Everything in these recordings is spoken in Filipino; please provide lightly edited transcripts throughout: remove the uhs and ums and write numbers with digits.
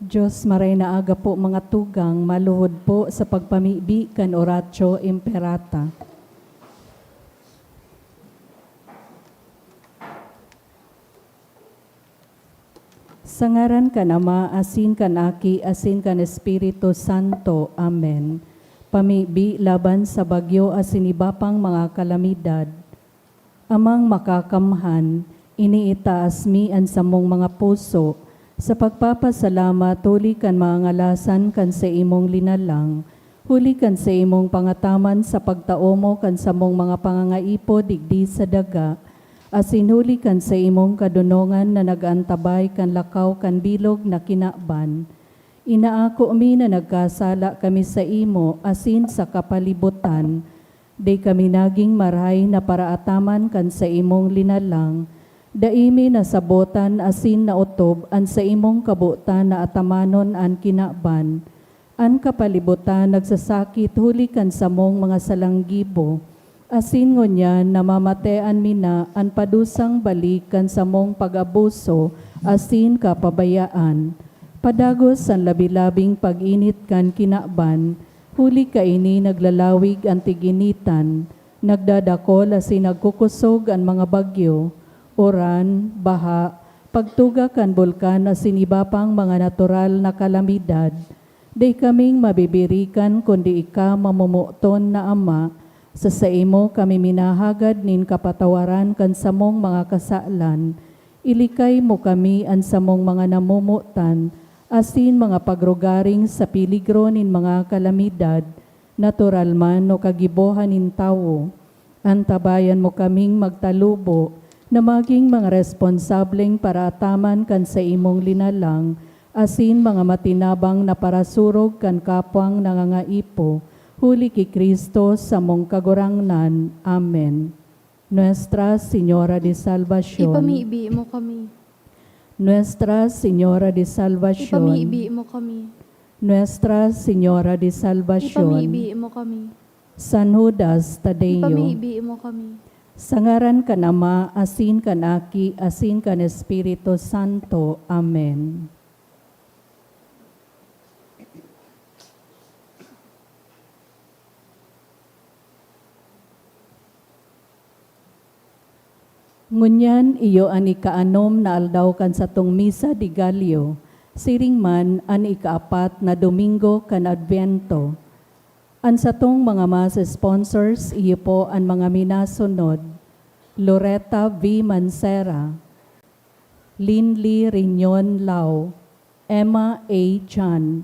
Diyos maray na aga po mga tugang, maluhod po sa pagpamibi kan Oratio Imperata. Sa ngaran kan Ama, asin kan Aki, asin kan Espiritu Santo. Amen. Pamibi laban sa bagyo asin ibapang mga kalamidad. Amang makakamhan, iniitaas mi an samong mga puso, sa pagpapasalamat huli kan mga ngalasan kan sa imong linalang, huli kan sa imong pangataman sa pagtaomo kan samong mga pangangaipo digdi sa daga, asin huli kan sa imong kadunongan na nagantabay kan lakaw kan bilog na kinaban. Inaako mi na nagkasala kami sa imo asin sa kapalibutan, di kami naging maray na paraataman kan sa imong linalang, daimi na sabotan asin na utob an sa imong kabutan na atamanon an kinaban. An kapalibutan nagsasakit huli kan samong mga salanggibo. Asin ngunyan namamatean mina an padusang balik kan samong pag-abuso asin kapabayaan. Padagos ang labilabing pag-init kan kinaban, huli kaini naglalawig ang tiginitan, nagdadakol asin nagkukusog ang mga bagyo, uran, baha, pagtuga kan bulkan asin iba pang mga natural na kalamidad. Di kaming mabibirikan kundi ika mamumuton na Ama, sa imo kami minahagad nin kapatawaran kan samong mga kasalan. Ilikay mo kami an samong mga namumutan, asin mga pagrugaring sa piligro nin mga kalamidad, natural man o kagibohan nin tawo. Antabayan mo kaming magtalubo, na maging mga responsableng paraataman kan sa imong linalang, asin mga matinabang na parasurog kan kapwang nangangaipo, huli ki Kristo sa mong kagurangnan. Amen. Nuestra Señora de Salvación. Ipamiibi mo kami. Nuestra Señora de Salvación. Ipamiibi mo kami. Nuestra Señora de Salvación. Ipamiibi mo kami. San Judas Tadeo. Ipamiibi mo kami. Sa ngaran kan Ama, asin kan Aki, asin kan Espiritu Santo. Amen. Ngunyan iyo an ikaanom na aldaw kan satong misa di Galio, siring man an ikaapat na Domingo kan Advento. An satong mga mass sponsors, iyo po ang mga minasunod: Loretta V. Mancera, Linley Riñon Lau, Emma A. Chan,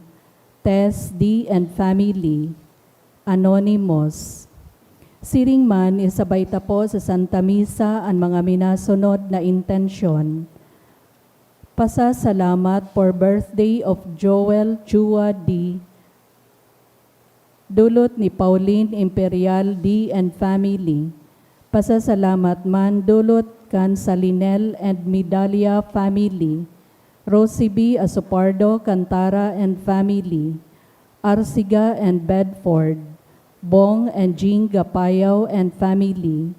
Tess D. and Family, Anonymous. Siring man, isabay ta po sa Santa Misa ang mga minasunod na intensyon. Pasasalamat for birthday of Joel Chua D. Dulot ni Pauline Imperial D. and Family. Pasasalamat man dulot kan Salinel and Midalia Family. Rosie B. Asopardo Cantara and Family. Arsiga and Bedford. Bong and Jean Gapayaw and Family,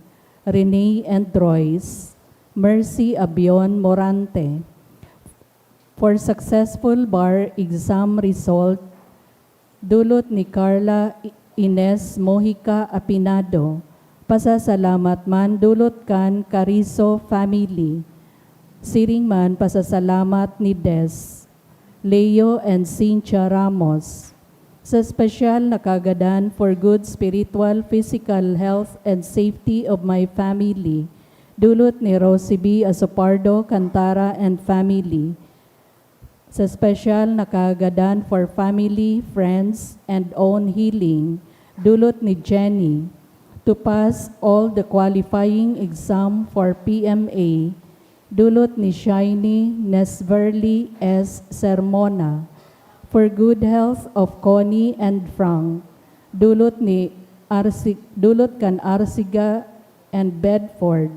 Renee and Royce, Mercy Abion Morante. For successful bar exam result, dulot ni Carla Ines Mojica Apinado. Pasasalamat man dulot kan Carizo Family. Siring man pasasalamat ni Des, Leo and Cynthia Ramos. Sa espesyal na kagadan for good spiritual, physical health, and safety of my family, dulot ni Rosie B. Asopardo, Cantara, and Family. Sa espesyal na kagadan for family, friends, and own healing, dulot ni Jenny, to pass all the qualifying exam for PMA, dulot ni Shiny Nesverly S. Sermona. For good health of Connie and Frank, dulot kan Arsiga and Bedford.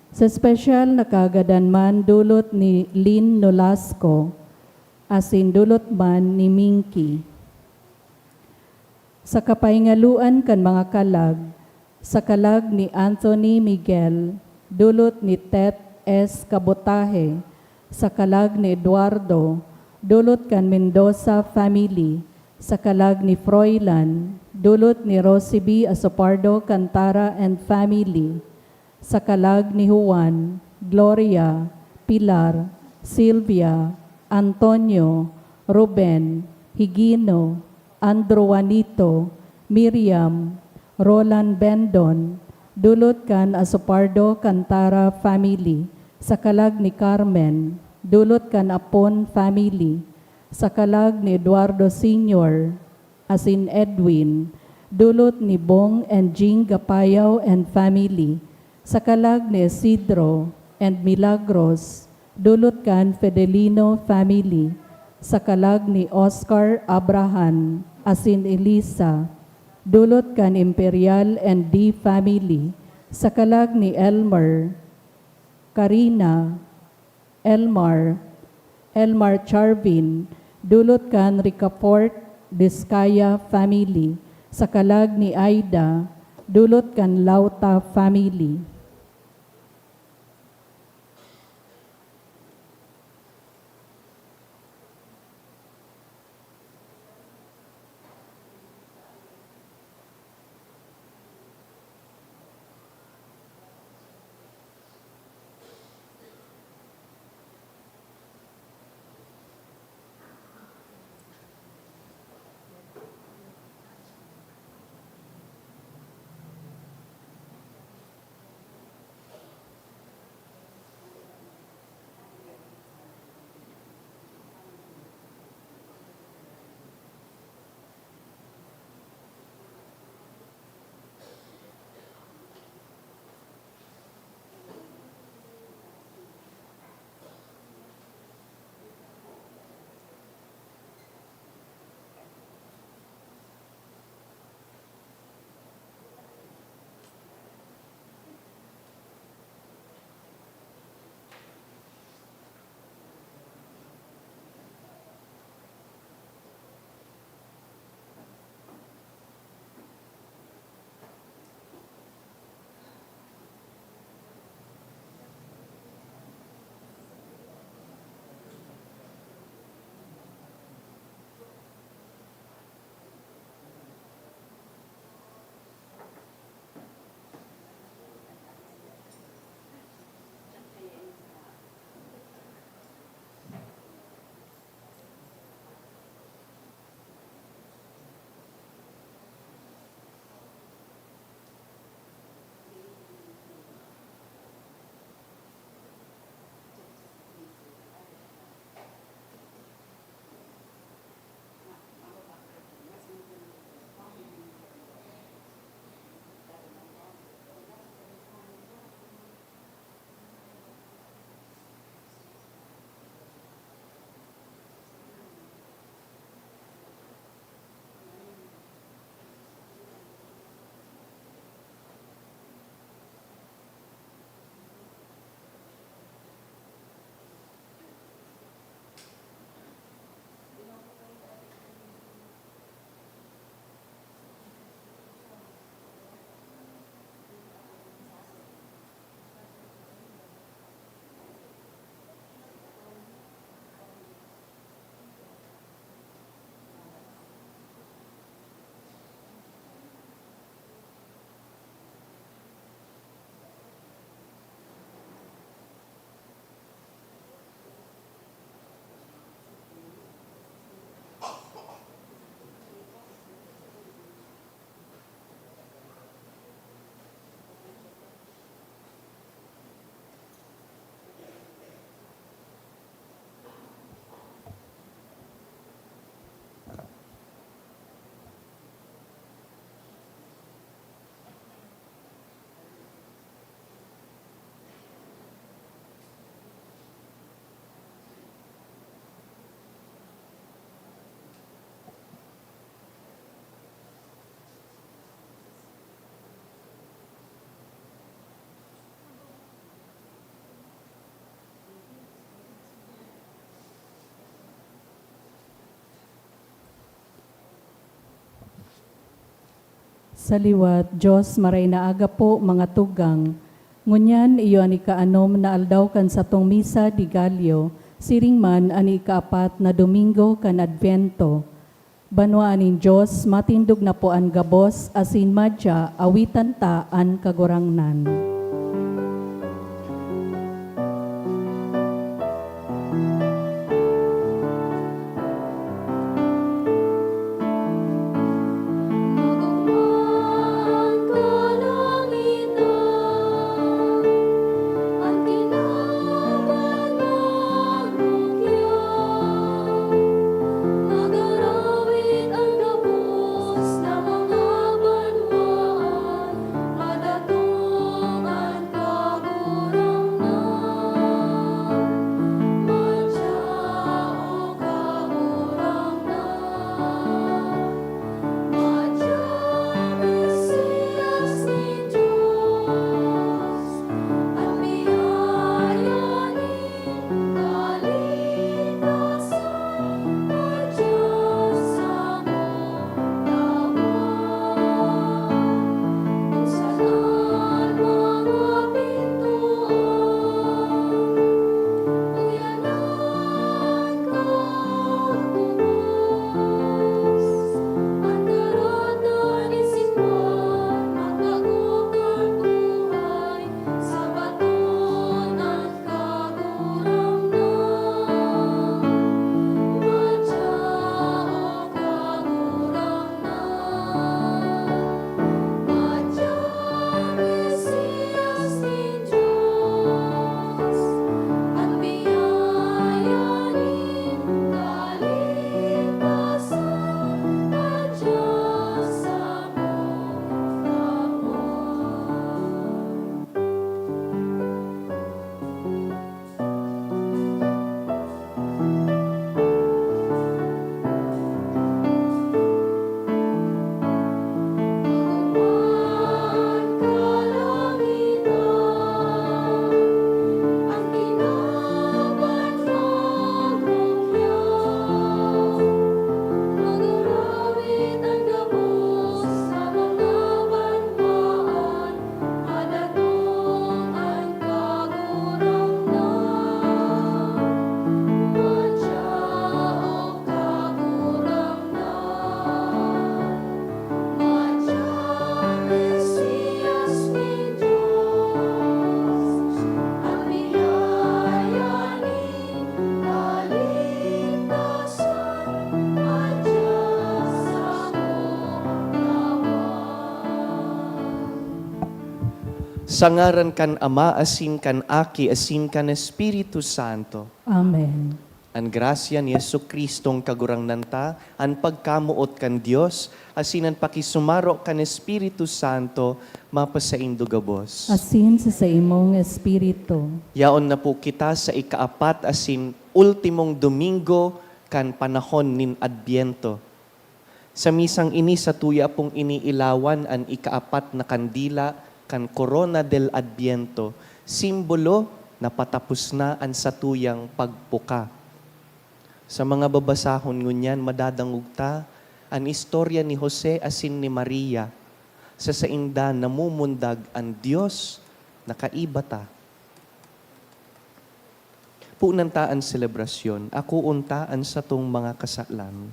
Sa special na kagadan man, dulot ni Lynn Nolasco, asin dulot man ni Minky. Sa kapahingaluan kan mga kalag, sa kalag ni Anthony Miguel, dulot ni Tet S. Kabotahe, sa kalag ni Eduardo, dulot kan Mendoza family, sa kalag ni Froilan, dulot ni Rosie B. Asopardo Cantara and family, sa kalag ni Juan, Gloria, Pilar, Silvia, Antonio, Ruben, Higino, Andrew Juanito, Miriam, Roland Bendon, dulot kan Asopardo Cantara family, sa kalag ni Carmen, dulot kan Apon family, sa kalag ni Eduardo Sr., as in Edwin, dulot ni Bong and Jing Gapayaw and family, sa kalag ni Isidro and Milagros, dulot kan Fedelino family, sa kalag ni Oscar Abraham, as in Elisa, dulot kan Imperial and D family, sa kalag ni Elmer, Karina, Elmar Charvin, dulot kan Ricaport Discaya family, sa kalag ni Aida, dulot kan Lauta family. Sa liwat, Diyos maray na aga po mga tugang, Ngunyan iyo ani kaanom na aldaw kan satong misa di Galyo, siring man ani ikaapat na Domingo kan Advento. Banwa aning Diyos, matindog na po ang gabos, asin madya, awitan ta an kagurangnan. Magugmaan kalangitan, ang kinaban magrukyan. Magarawit ang gabos na mga banwaan, madatungan kagurangnan. Madya o kagurangnan. Madya Mesiyas ni Diyos, ang biyaya ni kaligtasan, madya sa mong lawan. Kung saan mga pintuan, uyanan kagbumas. Ang daratan isipan, makagukang buhay, sa batunan kagurangnan. Madya o kagurangnan. Madya Mesiyas ni Diyos, ang biyaya ni kaligtasan, madya sa mong lawan. Magugmaan kalangitan, ang kinaban magrukyan. Magarawit ang gabos sa mga banwaan, madatungan kagurangnan. Madya o kagurangnan. Madya Mesiyas ni Diyos, ang biyaya ni kaligtasan, madya sa mong lawan. Sa ngaran kan Ama, asin kan Aki, asin kan Espiritu Santo. Amen. Ang grasya ni Jesucristong kagurangnan ta, ang pagkamuot kan Dios, asin ang pakisumaro kan Espiritu Santo, mapasaindo gabos. Asin sa imong espiritu. Yaon na po kita sa ikaapat asin ultimong Domingo kan panahon nin Adbiento. Sa misang ini sa tuya pong iniilawan ang ikaapat na kandila kan Corona del Adbiento, simbolo na patapos na ang satuyang pagpuka. Sa mga babasahon ngunyan, madadangog ta ang istorya ni Jose asin ni Maria. Sa sainda namumundag ang Diyos, nakaiba ta. Punan ta ang selebrasyon, ako untaan sa tong mga kasalan.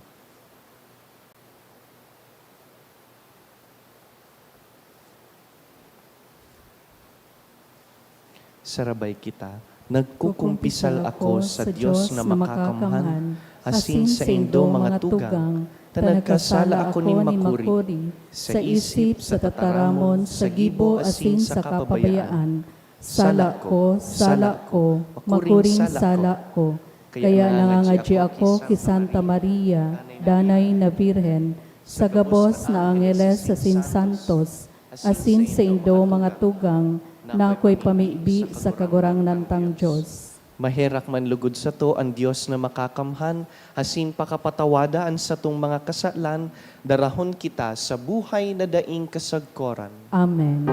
Sarabay kita, nagkukumpisal ako sa Diyos na makakamhan, asin sa indo mga tugang, tanagkasala ako ni makuri, sa isip, sa tataramon, sa gibo, asin sa kapabayaan. Sala ko, makuring sala ko. Kaya nangangadya ako ki Santa Maria, Danay na Birhen, sa gabos na angeles asin santos, asin sa indo mga tugang, na ako'y pamibi sa kagurangnan tang Diyos. Maherak man lugod sa to ang Diyos na makakamhan, asin pakapatawadaan sa tong mga kasalan, darahon kita sa buhay na daing kasagkoran. Amen.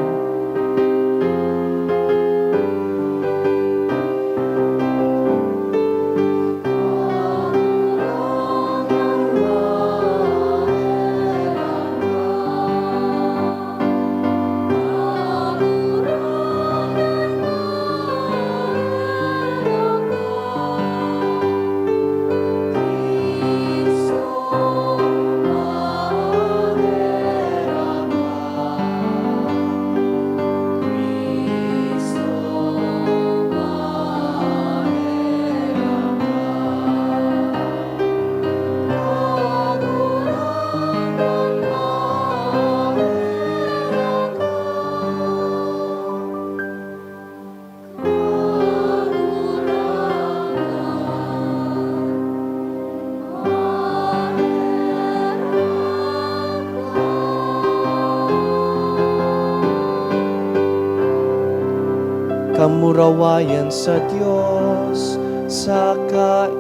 kamurawayan sa Diyos sa kaitaasan.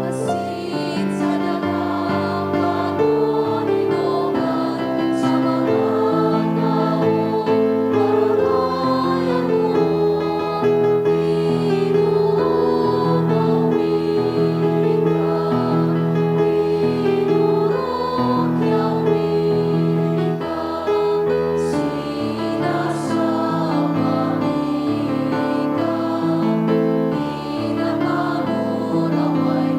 Asin sa dalang patuninungan sa mga taong mararayan mo. Inuumawin ka, inurukyawin ka, sinasabawin ka, pinapamulaway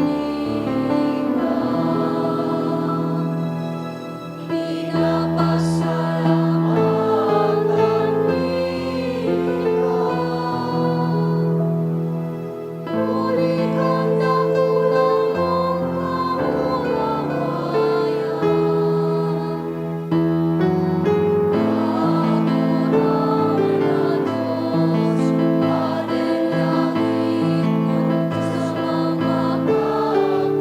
ka, pinapasalamatan ka. Muli kang dakulang mong kamurawayan. Kamurawayan na Diyos, Padre langit mo sa mga kapakanan.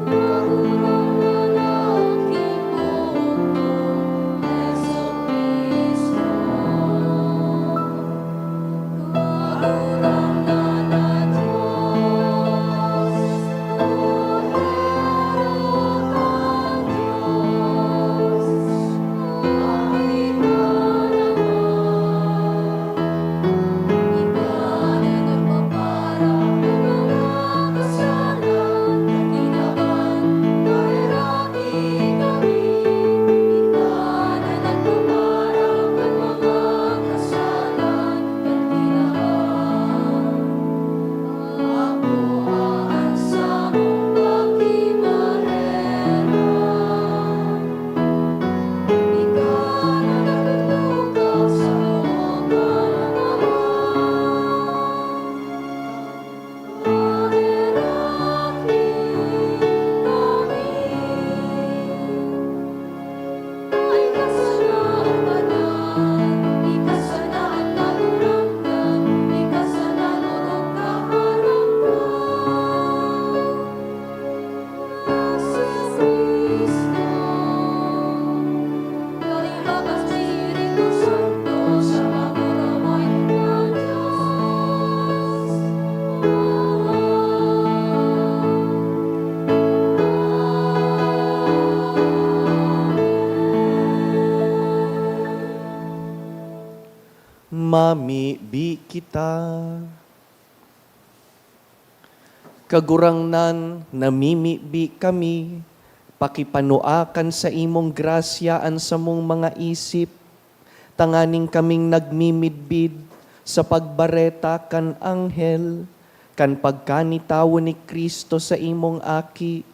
Karunang lalaking buong Jesucristo. Karunang na Diyos, Kordero ng Diyos, ay Ikaw na nagpapara ng mga kasalan, Ginawan, kahirapi kami. Ikaw na nagpapara ng mga kasalan, Ginawan. Ako aan sa mong pagkimarera. Ikaw na naglugaw sa mga ay kasalanan, ikasanaan kagurangan, ikasanalurong kaharanggan. Jesus Cristo, kalibagas Espiritu Santo sa maguramay ng Diyos. Mamibi kita. Kagurangnan, namimibi kami, pakipanuakan sa imong grasyaan sa mong mga isip, tanganing kaming nagmimidbid sa pagbareta kan anghel, kan pagkanitawo ni Kristo sa imong aki,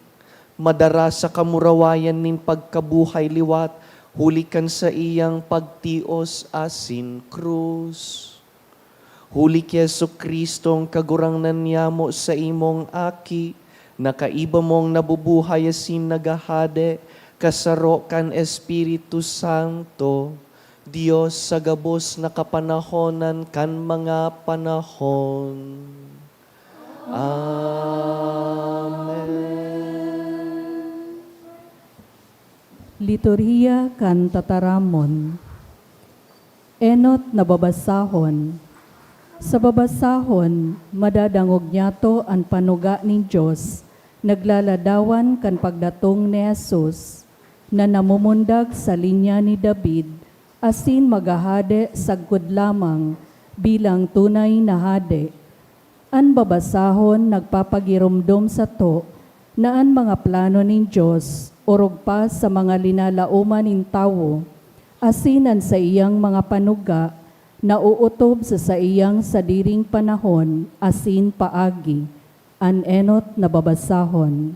madara sa kamurawayan nin pagkabuhay liwat, hulikan sa iyang pagtios asin krus. Huli ki Jesucristo ang kagurangnan niyamo sa imong aki, nakaiba mong nabubuhay asin nagahade, kasaro kan Espiritu Santo, Diyos sa gabos na kapanahonan kan mga panahon. Amen. Liturhiya kan tataramon. Enot na babasahon. Sa babasahon, madadangog niyato ang panuga ni Diyos, naglaladawan kan pagdatong ni Jesus, na namumundag sa linya ni David, asin magahade sagkod lamang bilang tunay na hade. An babasahon nagpapagirumdom sa to, na ang mga plano ni Diyos, orog pa sa mga linalauman nin tawo, asinan sa iyang mga panuga, na uutob sa iyang sadiring panahon, asin paagi, an enot na babasahon.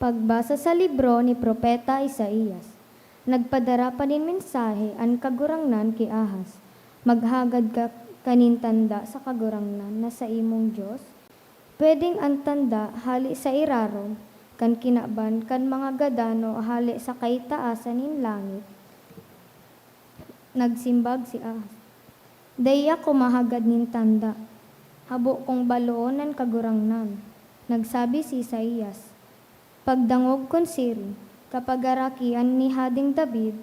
Pagbasa sa libro ni Propeta Isaías, nagpadara pa nin mensahe ang kagurangnan ki Ahaz. Maghagad ka kanintanda sa kagurangnan na sa imong Diyos. Pwedeng ang tanda hali sa iraron, kan kinaban kan mga gadano hali sa kaitaasan nin langit. Nagsimbag si Ahaz. Daya ko mahagad nin tanda. Habo kong baloonan kagurangnan. Nagsabi si Isaías, pagdangog kon siri, kapag arakian ni Hading David,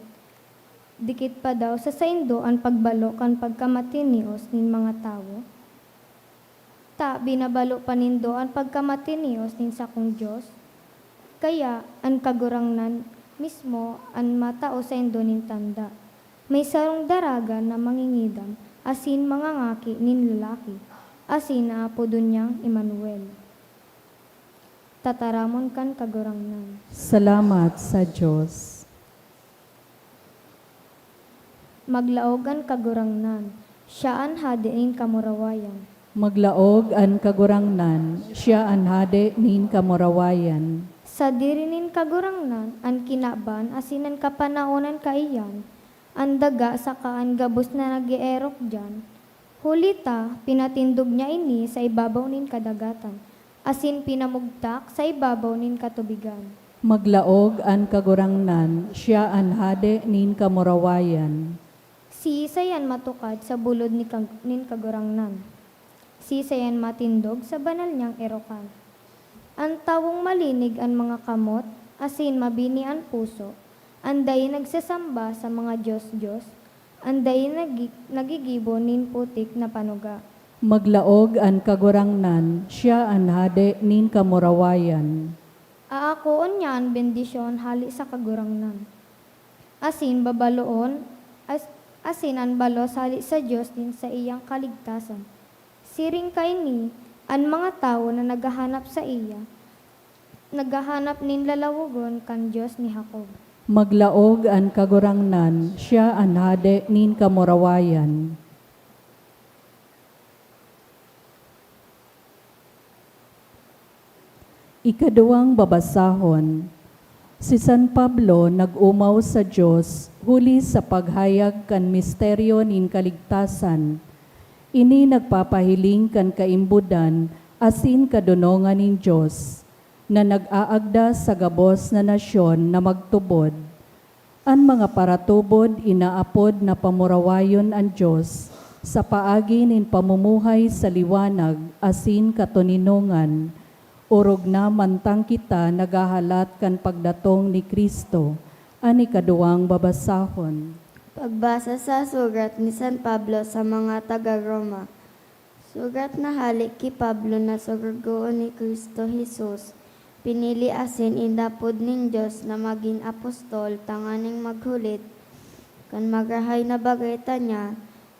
dikit pa daw sa saindo ang pagbalo kan pagkamatinios nin mga tawo. Ta binabalo panindo ang pagkamatinios nin sakong Diyos. Kaya ang kagurangnan mismo ang matao sa indo nin tanda. May sarong daraga na mangingidam, asin mga ngaki nin lalaki, asin na apo dunyang Emmanuel. Tataramon kan kagurangnan. Salamat sa Diyos. Maglaog ang kagurangnan, siya ang hadiin kamurawayan. Maglaog an kagurangnan, siya an hade nin kamurawayan. Sa dirinin kagurangnan, ang kinaban, asinan kapanaonan kaiyan, ang daga sa kaan gabos na nagierok dyan. Hulita, pinatindog niya ini sa ibabaw nin kadagatan, asin pinamugtak sa ibabaw nin katubigan. Maglaog an kagurangnan, siya an hade nin kamurawayan. Si Isayan matukad sa bulod nin kagurangnan. Si Isayan matindog sa banal niyang erokan. Ang tawong malinig ang mga kamot, asin mabini ang puso, anday nagsasamba sa mga Diyos-Diyos, anday nagigibo nin putik na panuga. Maglaog an kagurangnan, siya an hade nin kamurawayan. Aakoon niya ang bendisyon hali sa kagurangnan. Asin babaloon, asin ang balos hali sa Diyos din sa iyang kaligtasan. Siring kaini, ang mga tao na naghahanap sa iya, naghahanap nin lalawogon kan Diyos ni Jacob. Maglaog an kagurangnan, siya an hade nin kamurawayan. Ikaduwang babasahon. Si San Pablo nag-umaw sa Diyos huli sa paghayag kan misteryo nin kaligtasan. Ini nagpapahiling kan kaimbudan asin kadunongan nin Diyos na nag-aagda sa gabos na nasyon na magtubod. Ang mga paratubod inaapod na pamurawayon ang Diyos sa paagi nin pamumuhay sa liwanag asin katuninongan. Urog na mantang kita nagahalat kan pagdatong ni Kristo. Ani kaduwang babasahon. Pagbasa sa sugat ni San Pablo sa mga taga-Roma. Sugat na halik ki Pablo na sugargoon ni Kristo Jesus. Pinili asin indapod ning Diyos na maging apostol tanganing maghulit. Kan magahay na bagay ta niya,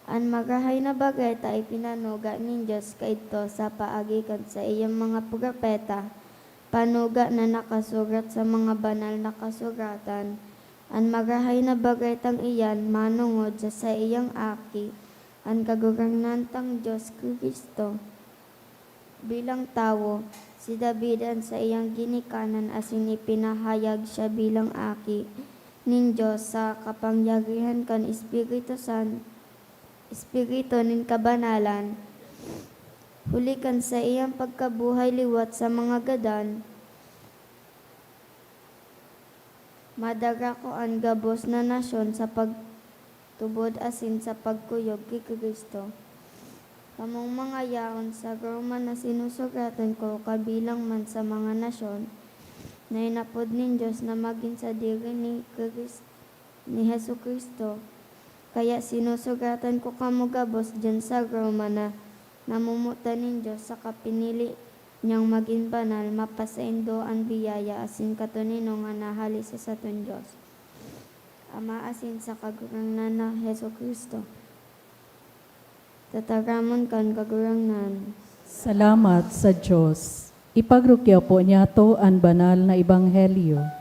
ang magahay na bagay ta ay pinanuga ning Diyos kaito sa paagi kan sa iyang mga propeta. Panuga na nakasugat sa mga banal na kasuratan. Ang magahay na bagay tang iyan manungod sa iyang aki, ang kagurangnan tang Diyos Kristo. Bilang tawo, si David ang sa iyang ginikanan asin ipinahayag siya bilang aki ning Diyos sa kapangyarihan kan Espiritu nin kabanalan. Hulikan sa iyang pagkabuhay liwat sa mga gadan, madara ko ang gabos na nasyon sa pagtubod asin sa pagkuyog kay Kristo. Kamong mga yaon sa Roma na sinusugatan ko kabilang man sa mga nasyon, na inapod nin Diyos na maging sa diri ni Hesu Kristo. Kaya sinusugatan ko kamo gabos dyan sa Roma na namumutan nin Diyos sa kapinili niyang maging banal, mapasaindo ang biyaya asin katunino nga nahali sa saton Diyos. Ama asin sa kagurangnan na Heso Kristo. Tataramon kan kagurangnan. Salamat sa Diyos. Ipagrukyaw po niya to ang banal na ebanghelyo. Hallelujah, hallelujah.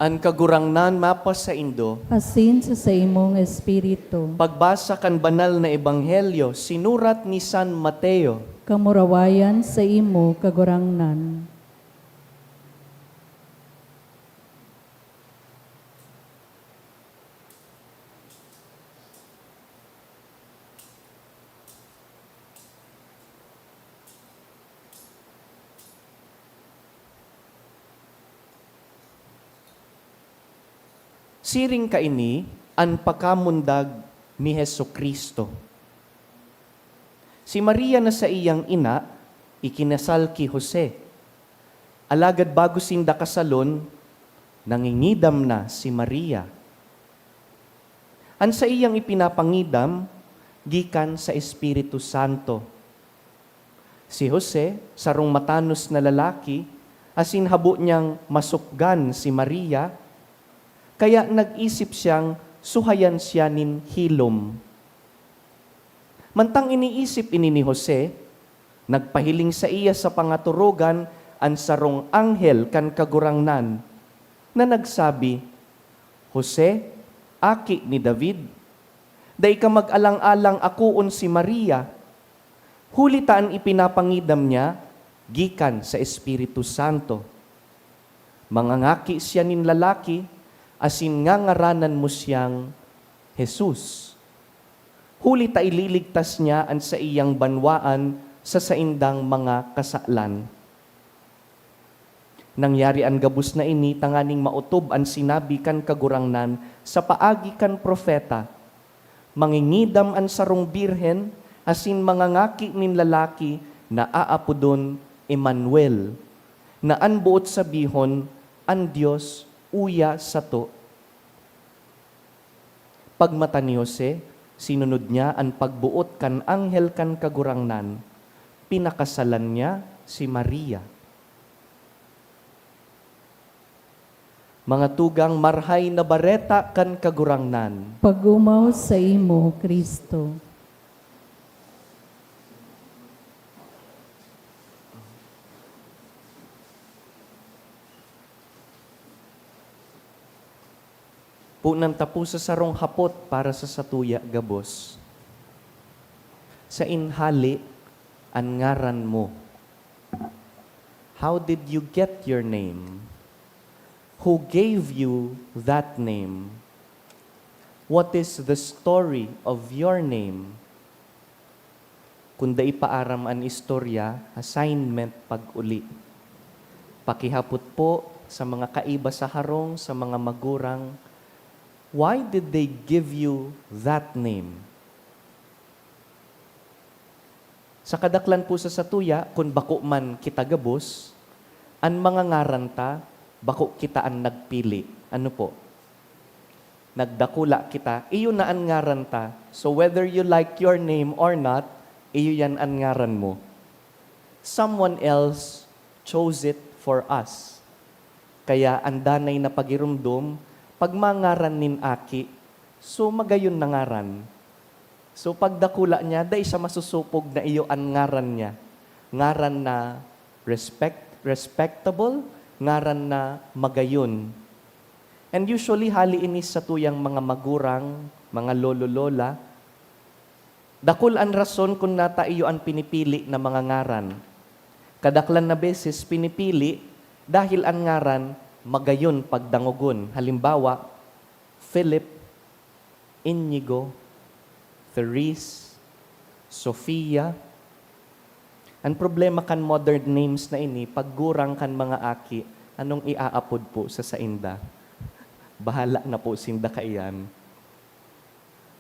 An kagurangnan mapas sa Indo, asin sa imong espiritu. pagbasa kan banal na ebanghelyo, sinurat ni San Mateo. Kamurawayan sa imo kagurangnan. Siring kaini, an pakamundag ni Heso Kristo. Si Maria na sa iyang ina, ikinasal ki Jose. Alagad bago sinda kasalon, nangingidam na si Maria. An sa iyang ipinapangidam, gikan sa Espiritu Santo. Si Jose, sarong matanos na lalaki, asin habo niyang masukgan si Maria, kaya nag-isip siyang suhayan siya nin hilom. Mantang iniisip ini ni Jose, nagpahiling sa iya sa pangaturogan ang sarong anghel kan kagurangnan, na nagsabi, Jose, aki ni David, day ka mag-alang-alang akuon si Maria, hulitaan ipinapangidam niya, gikan sa Espiritu Santo. Mangangaki siya nin lalaki, asin nga ngaranan mo siyang Jesus. Huli ta ililigtas niya ang sa iyang banwaan sa saindang mga kasalan. Nangyari ang gabus na ini, tanganing mautob ang sinabi kan kagurangnan sa paagi kan propeta. Mangingidam ang sarong birhen, asin mangangaki nin lalaki na aapodon Emmanuel, na an buot sabihon, ang Diyos uya sato. Pagmata ni Jose, sinunod niya ang pagbuot kan anghel kan kagurangnan, pinakasalan niya si Maria. Mga tugang marhay na bareta kan kagurangnan, Pagumaw sa imo, Kristo. punang tapo sa sarong hapot para sa satuya gabos. Sa inhali, ang ngaran mo. How did you get your name? Who gave you that name? What is the story of your name? Kunda ipaaram an istorya, assignment pag-uli. Pakihapot po sa mga kaiba sa harong, sa mga magurang, why did they give you that name? Sa kadaklan po sa satuya, kung bako man kita gabos, ang mga ngaranta, bako kita ang nagpili. Ano po? Nagdakula kita, iyo na ang ngaranta. So whether you like your name or not, iyo yan ang ngaran mo. Someone else chose it for us. Kaya ang danay na pagirumdum, pag mangaran nin aki, so magayon na ngaran. So pagdakula niya, dahil siya masusupog na iyo ang ngaran niya. Ngaran na respectable, ngaran na magayon. And usually, hali inis sa tuyang mga magurang, mga lolo-lola, dakul ang rason kung nata iyo ang pinipili na mga ngaran. Kadaklan na beses pinipili dahil ang ngaran magayon pagdangugon. Halimbawa, Philip, Inigo, Therese, Sofia. Ang problema kan modern names na ini, paggurang kan mga aki, anong iaapod po sa sainda? Bahala na po sinda kaiyan.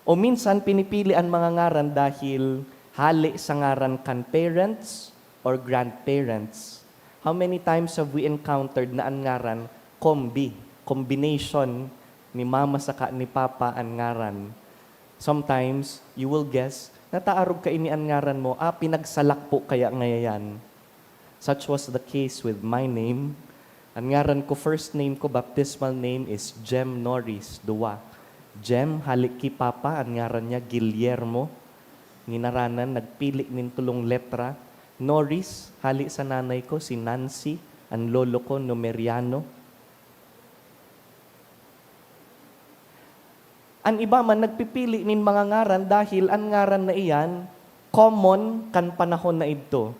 O minsan, pinipili ang mga ngaran dahil hali sa ngaran kan parents or grandparents. How many times have we encountered na ang ngaran combination ni mama saka ni papa ang ngaran? Sometimes, you will guess, nataarog ka ini ang ngaran mo, pinagsalak po kaya ngayon. Such was the case with my name. Ang ngaran ko, first name ko, baptismal name is Jem Norris Dua. Jem, halik ki papa, ang ngaran niya Guillermo. Ninaranan, nagpili nin tulong letra. Norris, halik sa nanay ko, si Nancy, ang lolo ko, Numeriano. An iba man nagpipili nin mga ngaran dahil ang ngaran na iyan common kan panahon na ito.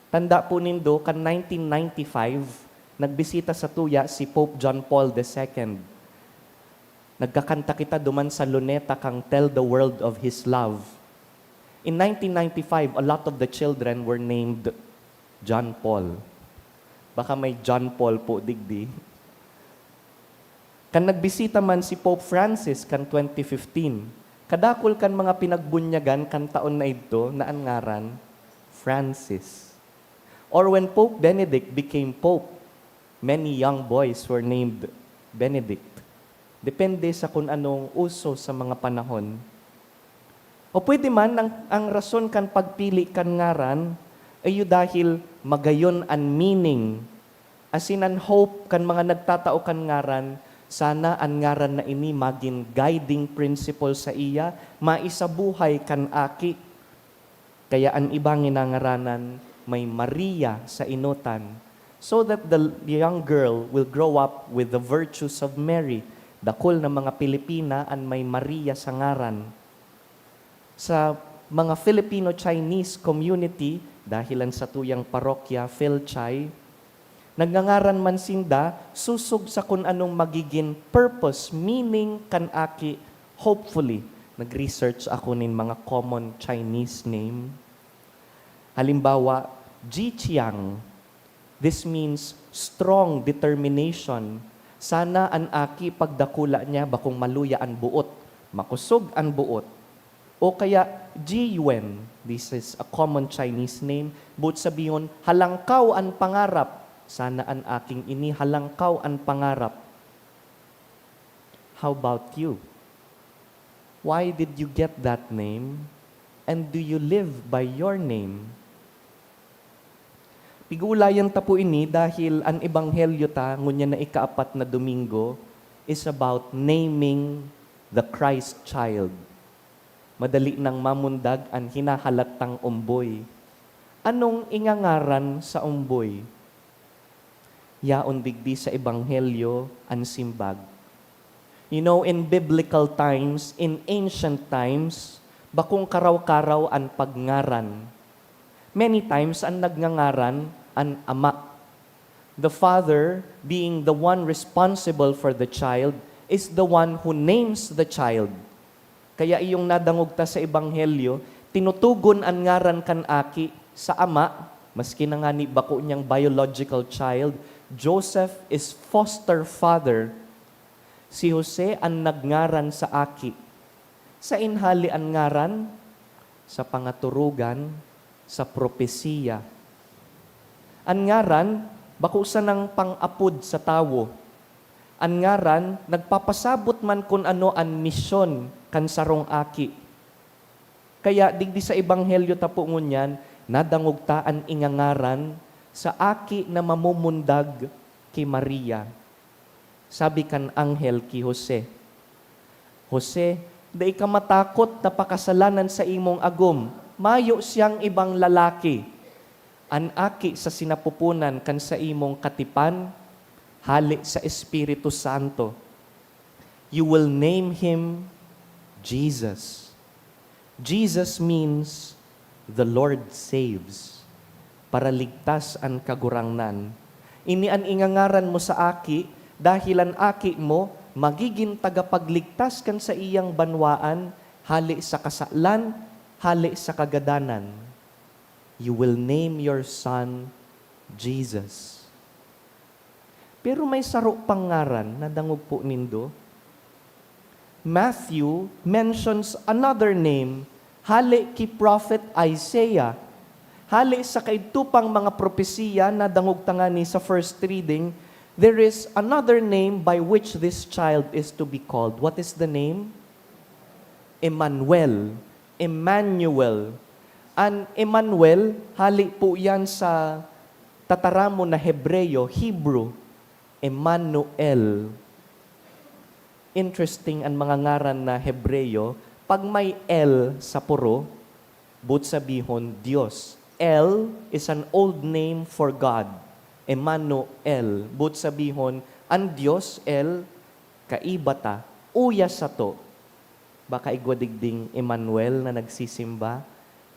Tanda po nindo kan 1995 nagbisita sa tuya si Pope John Paul II. Nagkakanta kita duman sa Luneta kang Tell the World of His Love. In 1995, a lot of the children were named John Paul. Baka may John Paul po digdi. Kan nagbisita man si Pope Francis kan 2015, kadakol kan mga pinagbunyagan kan taon na ito na ang ngaran, Francis. Or when Pope Benedict became Pope, many young boys were named Benedict. Depende sa kung anong uso sa mga panahon. O pwede man, ang rason kan pagpili kan ngaran, ay dahil magayon an meaning. As in an hope kan mga nagtatao kan ngaran, sana ang ngaran na ini maging guiding principle sa iya, maisabuhay kan aki. Kaya ang ibang inangaranan, may Maria sa inutan, so that the young girl will grow up with the virtues of Mary. Dakol na mga Pilipina ang may Maria sa ngaran. Sa mga Filipino-Chinese community, dahilan sa tuyang parokya, Philchay, nagngangaran man sinda, susog sa kung anong magiging purpose, meaning kan aki, hopefully. Nag-research ako nin mga common Chinese name. Halimbawa, Jiqiang. This means strong determination. Sana an aki pagdakula niya bakong maluya an buot, makusog an buot. O kaya Jiyuan. This is a common Chinese name. But sabihin, halangkaw an pangarap. Sana an aking ini halangkaw an pangarap. How about you? Why did you get that name? And do you live by your name? Pigulayan ta po ini dahil ang ebanghelyo ta, ngunya na ikaapat na Domingo, is about naming the Christ child. Madali nang mamundag ang hinahalatang umboy. Anong ingangaran sa umboy? Yaon digdi sa ebanghelyo ang simbag. You know, in biblical times, in ancient times, bakong karaw-karaw ang pagngaran. Many times, ang nagngangaran, ang ama. The father, being the one responsible for the child, is the one who names the child. Kaya iyong nadangog ta sa ebanghelyo, tinutugon ang ngaran kan aki sa ama, maski na nga ni bako niyang biological child, Joseph is foster father. Si Jose ang nagngaran sa aki. Sa inhali ang ngaran, sa pangaturugan, sa propesiya. Ang ngaran, bakusa ng pang-apod sa tawo. Ang ngaran, nagpapasabot man kung ano ang misyon kan sarong aki. Kaya digdi sa ebanghelyo tapo ngunyan, nadangog ta ang ingangaran sa aki na mamumundag kay Maria. Sabi kan anghel ki Jose, Jose, dai ka matakot na pakasalanan sa imong agom, mayo siyang ibang lalaki. An aki sa sinapupunan kan sa imong katipan, hali sa Espiritu Santo. You will name him Jesus. Jesus means the Lord saves. Para ligtas ang kagurangnan. Ini ang ingangaran mo sa aki, dahil ang aki mo, magiging tagapagligtas kan sa iyang banwaan, hali sa kasalan, hali sa kagadanan. You will name your son Jesus. Pero may saro pangaran na dangog po nindo. Matthew mentions another name, hali ki Prophet Isaiah. Hali sa kaitupang mga propesiya na dangog tangani sa first reading, there is another name by which this child is to be called. What is the name? Emmanuel. Emmanuel. An Emmanuel, hali po yan sa tataramo na Hebreyo, Hebrew. Emmanuel. Interesting ang mga ngaran na Hebreyo. Pag may L sa puro, but sabihon Diyos. El is an old name for God. Emmanuel. But sabihon, ang Diyos, El, kaibata, uya sa to. Baka igwadigding Emmanuel na nagsisimba,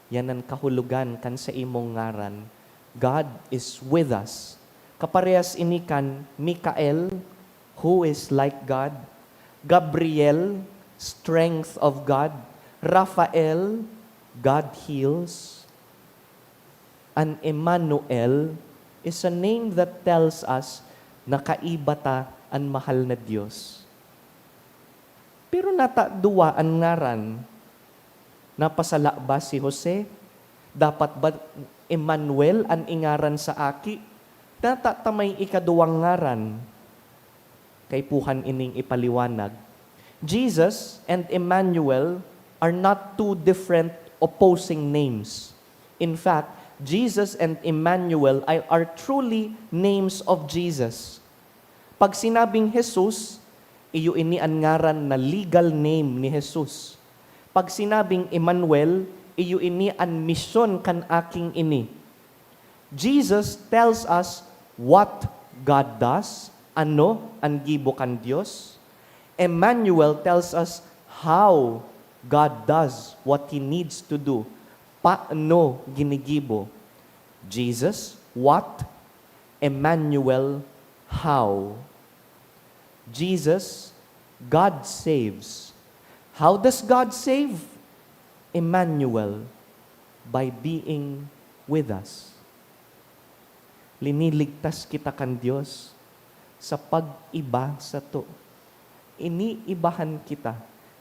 yan ang kahulugan kan sa imong ngaran. God is with us. Kaparehas inikan Mikael, who is like God. Gabriel, strength of God. Raphael, God heals. And Emmanuel is a name that tells us na kaibata ang mahal na Diyos. Pero nata duwa ang ngaran. Napasala ba si Jose? Dapat ba Emmanuel ang ingaran sa aki? Nata tamay ikaduwang ngaran. Kay puhan ining ipaliwanag. Jesus and Emmanuel are not two different opposing names. In fact, Jesus and Emmanuel are truly names of Jesus. Pag sinabing Jesus, iyo ini ang ngaran na legal name ni Jesus. Pag sinabing Emmanuel, iyo ini ang misyon kan aking ini. Jesus tells us what God does, ano ang gibo kan Diyos. Emmanuel tells us how God does what He needs to do. Paano ginigibo? Jesus, what? Emmanuel, how? Jesus, God saves. How does God save? Emmanuel, by being with us. Liniligtas kita kan Diyos sa pag-iba sa to. Iniibahan kita.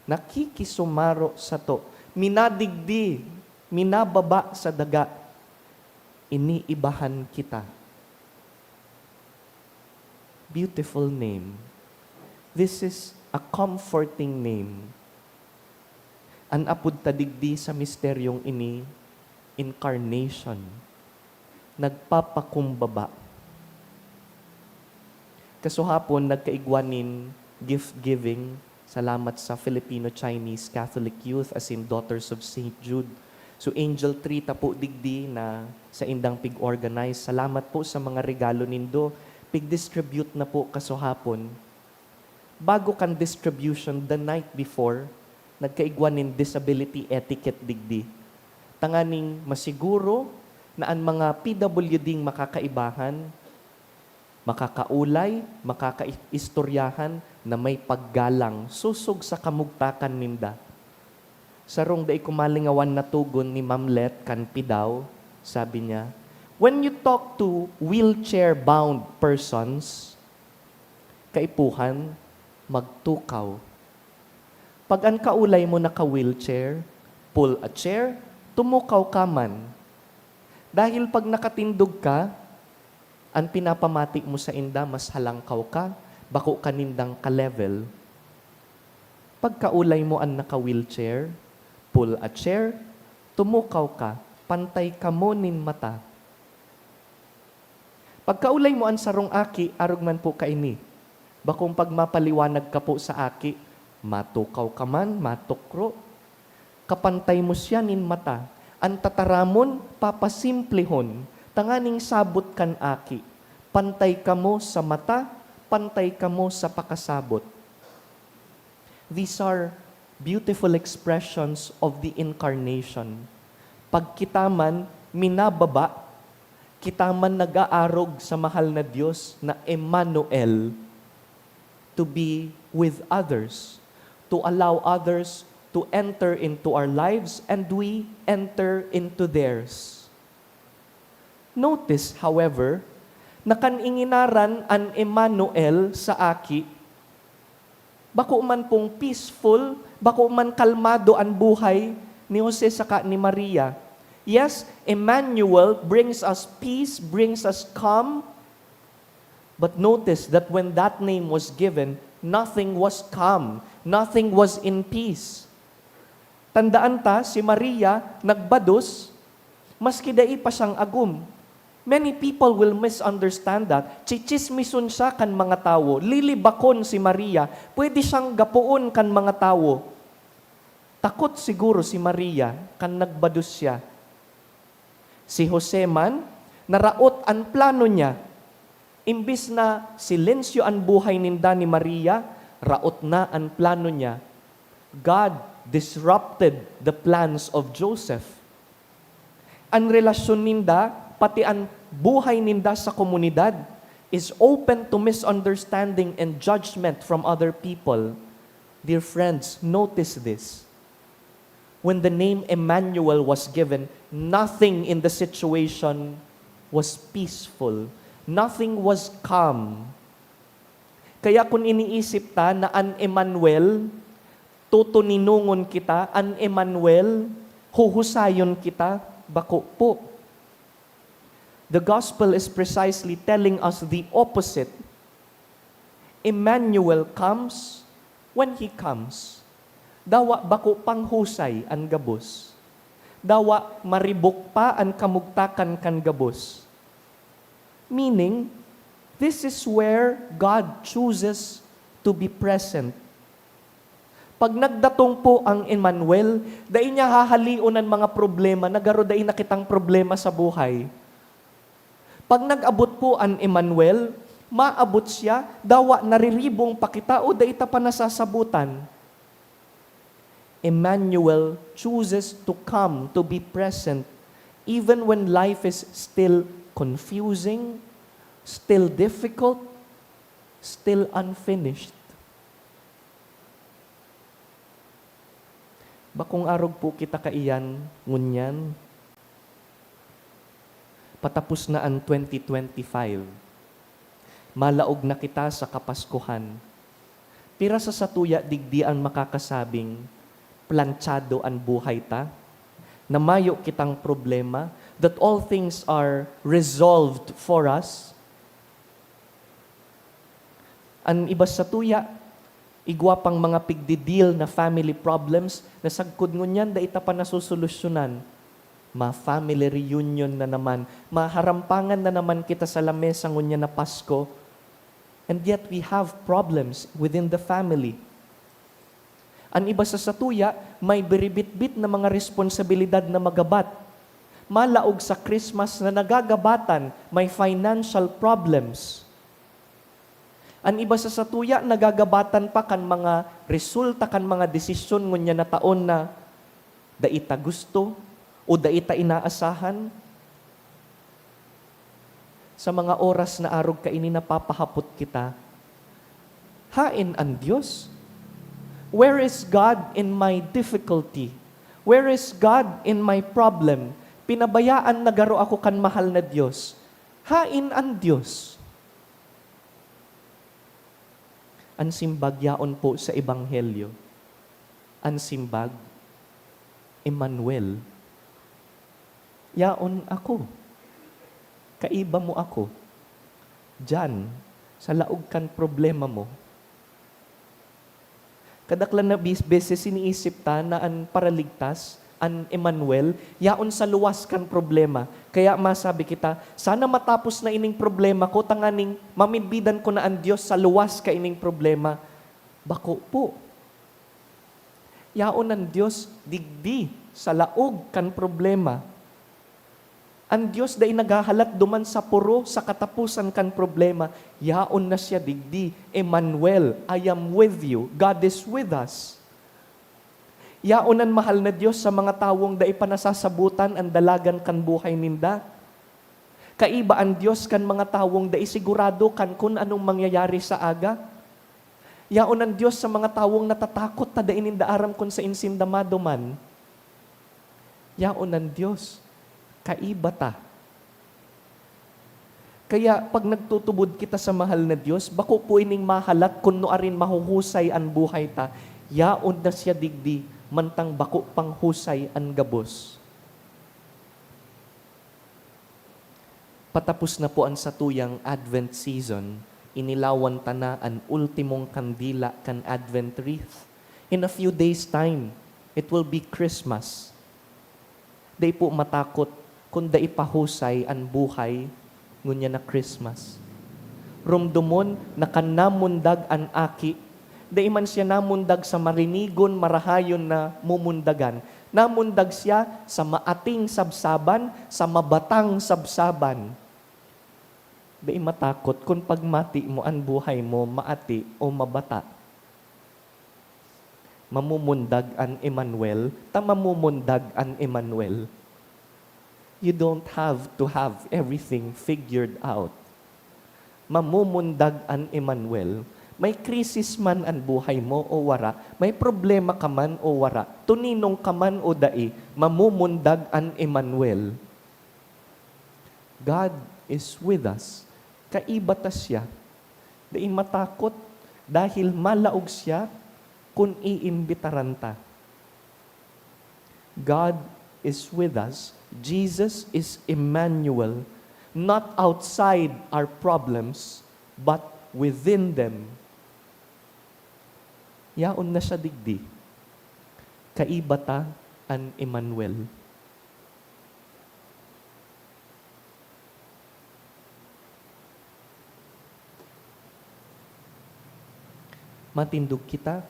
Nakikisumaro sa to. Minadigdi, minababa sa daga. Iniibahan kita. Beautiful name. This is a comforting name. An apud tadigdi sa misteryong ini, incarnation. Nagpapakumbaba. Kasuhapon, nagkaigwanin gift giving. Salamat sa Filipino-Chinese Catholic Youth as in Daughters of St. Jude. So Angel Tree tapo digdi na sa indang pig-organize. Salamat po sa mga regalo nindo. Pig-distribute na po kasuhapon. Bago kan distribution the night before, nagkaigwanin disability etiquette digdi. Tanganing masiguro na ang mga PWDing makakaibahan, makakaulay, makakaistoryahan na may paggalang susog sa kamugtakan ninda. Sarong day kumalingawan na tugon ni Ma'am Let kan Pidaw, sabi niya, when you talk to wheelchair-bound persons, kaipuhan, magtukaw. Pag ang kaulay mo naka-wheelchair, pull a chair, tumukaw ka man. Dahil pag nakatindog ka, ang pinapamati mo sa inda, mas halangkaw ka, bako kanindang ka-level. Pagkaulay mo ang naka-wheelchair, pull a chair, tumukaw ka, pantay ka mo nin mata. Pagkaulay mo ang sarong aki, arugman po kaini. Bakong pag mapaliwanag ka po sa aki, matukaw ka man, matukro. Kapantay mo siya nin mata. Ang tataramon, papasimplihon, tanganing sabot kan aki. Pantay ka mo sa mata, pantay ka mo sa pakasabot. These are beautiful expressions of the incarnation. Pag kita man minababa, kita man nag-aarog sa mahal na Diyos na Emmanuel, to be with others, to allow others to enter into our lives and we enter into theirs. Notice, however, na kaninginaran an Emmanuel sa aki, bako man pong peaceful, bako man kalmado ang buhay ni Jose saka ni Maria. Yes, Emmanuel brings us peace, brings us calm, but notice that when that name was given, nothing was calm, nothing was in peace. Tandaan ta, si Maria nagbados, maski dai pa siyang agum. Many people will misunderstand that. Chichismison siya kan mga tao. Lilibakon si Maria. Pwede siyang gapuon kan mga tao. Takot siguro si Maria kan nagbados siya. Si Jose man, naraot ang plano niya. Imbis na silensyo ang buhay ninda ni Maria, raot na ang plano niya. God disrupted the plans of Joseph. Ang relasyon ninda, pati ang buhay ninda sa komunidad, is open to misunderstanding and judgment from other people. Dear friends, notice this. When the name Emmanuel was given, nothing in the situation was peaceful. Nothing was calm. Kaya kung iniisip ta na an Emmanuel, tutuninungon kita, an Emmanuel, huhusayon kita, bako po. The gospel is precisely telling us the opposite. Emmanuel comes when He comes. Dawa bako panghusay an gabos. Dawa maribok pa an kamugtakan kan gabos. Meaning, this is where God chooses to be present. Pag nagdatong po ang Emmanuel, dahil niya hahalion ang mga problema, nagaro dahil nakitang problema sa buhay. Pag nag-abot po ang Emmanuel, maabot siya, dawa nariribong pakita o dahil ta pa nasasabutan. Emmanuel chooses to come, to be present, even when life is still confusing, still difficult, still unfinished. Bakong arog po kita kaiyan, ngunyan. Patapos na ang 2025. Malaog na kita sa Kapaskuhan. Pira sa satuya digdi ang makakasabing, planchado ang buhay ta, na mayo kitang problema, that all things are resolved for us. Ang iba sa tuya, igwa pang mga pigdidil na family problems, na sagkod ngunyan, da ita pa nasusolusyonan. Ma-family reunion na naman, maharampangan na naman kita sa lamesa ngunyan na Pasko, and yet we have problems within the family. Ang iba sa satuya, may biribit-bit na mga responsibilidad na magabat. Malaog sa Christmas na nagagabatan, may financial problems. Ang iba sa satuya, nagagabatan pa kan mga resulta, kan mga desisyon ngunya na taon na daita gusto o daita inaasahan. Sa mga oras na arog kaini napapahapot kita, hain ang Diyos. Where is God in my difficulty? Where is God in my problem? Pinabayaan na garo ako kan mahal na Diyos. Hain ang Diyos. Ang simbag yaon po sa Ebanghelyo. Ang simbag, Emmanuel. Yaon ako. Kaiba mo ako. Diyan, sa laog kan problema mo. Kadaklan na beses iniisip ta na ang paraligtas, ang Emmanuel, yaon sa luwas kan problema. Kaya masabi kita, sana matapos na ining problema ko, tanganing mamidbidan ko na ang Diyos sa luwas ka ining problema. Bako po. Yaon ang Diyos, digdi sa laog kan problema. Ang Diyos dahil naghahalat duman sa puro sa katapusan kan problema, yaon na siya digdi, Emmanuel, I am with you, God is with us. Yaon ang mahal na Diyos sa mga tawong dahil panasasabutan ang dalagan kan buhay ninda. Kaiba ang Diyos kan mga tawong dahil sigurado kan kung anong mangyayari sa aga. Yaon ang Diyos sa mga tawong natatakot na dahil nindaaram kung sa insindamado man. Yaon ang Diyos. Kaiba ta. Kaya pag nagtutubod kita sa mahal na Diyos, bako po ining mahalat kung noarin mahuhusay ang buhay ta, yaon na siya digdi, mantang bako panghusay ang gabos. Patapos na po ang satuyang Advent season, inilawan ta na ang ultimong kandila kan Advent wreath. In a few days' time, it will be Christmas. Day po matakot kung da ipahusay ang buhay ngunya na Christmas. Rumdumon na kanamundag ang aki, da iman siya namundag sa marinigon, marahayon na mumundagan. Namundag siya sa maating sabsaban, sa mabatang sabsaban. Da matakot kung pagmati mo ang buhay mo, maati o mabata. mamumundag an Emmanuel, ta mamumundag an Emmanuel. You don't have to have everything figured out. Mamumundag an Emmanuel. May krisis man ang buhay mo o wara, may problema ka man o wara, tuninong ka man o dai, mamumundag an Emmanuel. God is with us. Kaibata siya. Dai matakot dahil malaog siya kung iimbitaran ta. God is with us. Jesus is Emmanuel, not outside our problems, but within them. Yaon na siya digdi. Kaibata an Emmanuel. Matindog kita,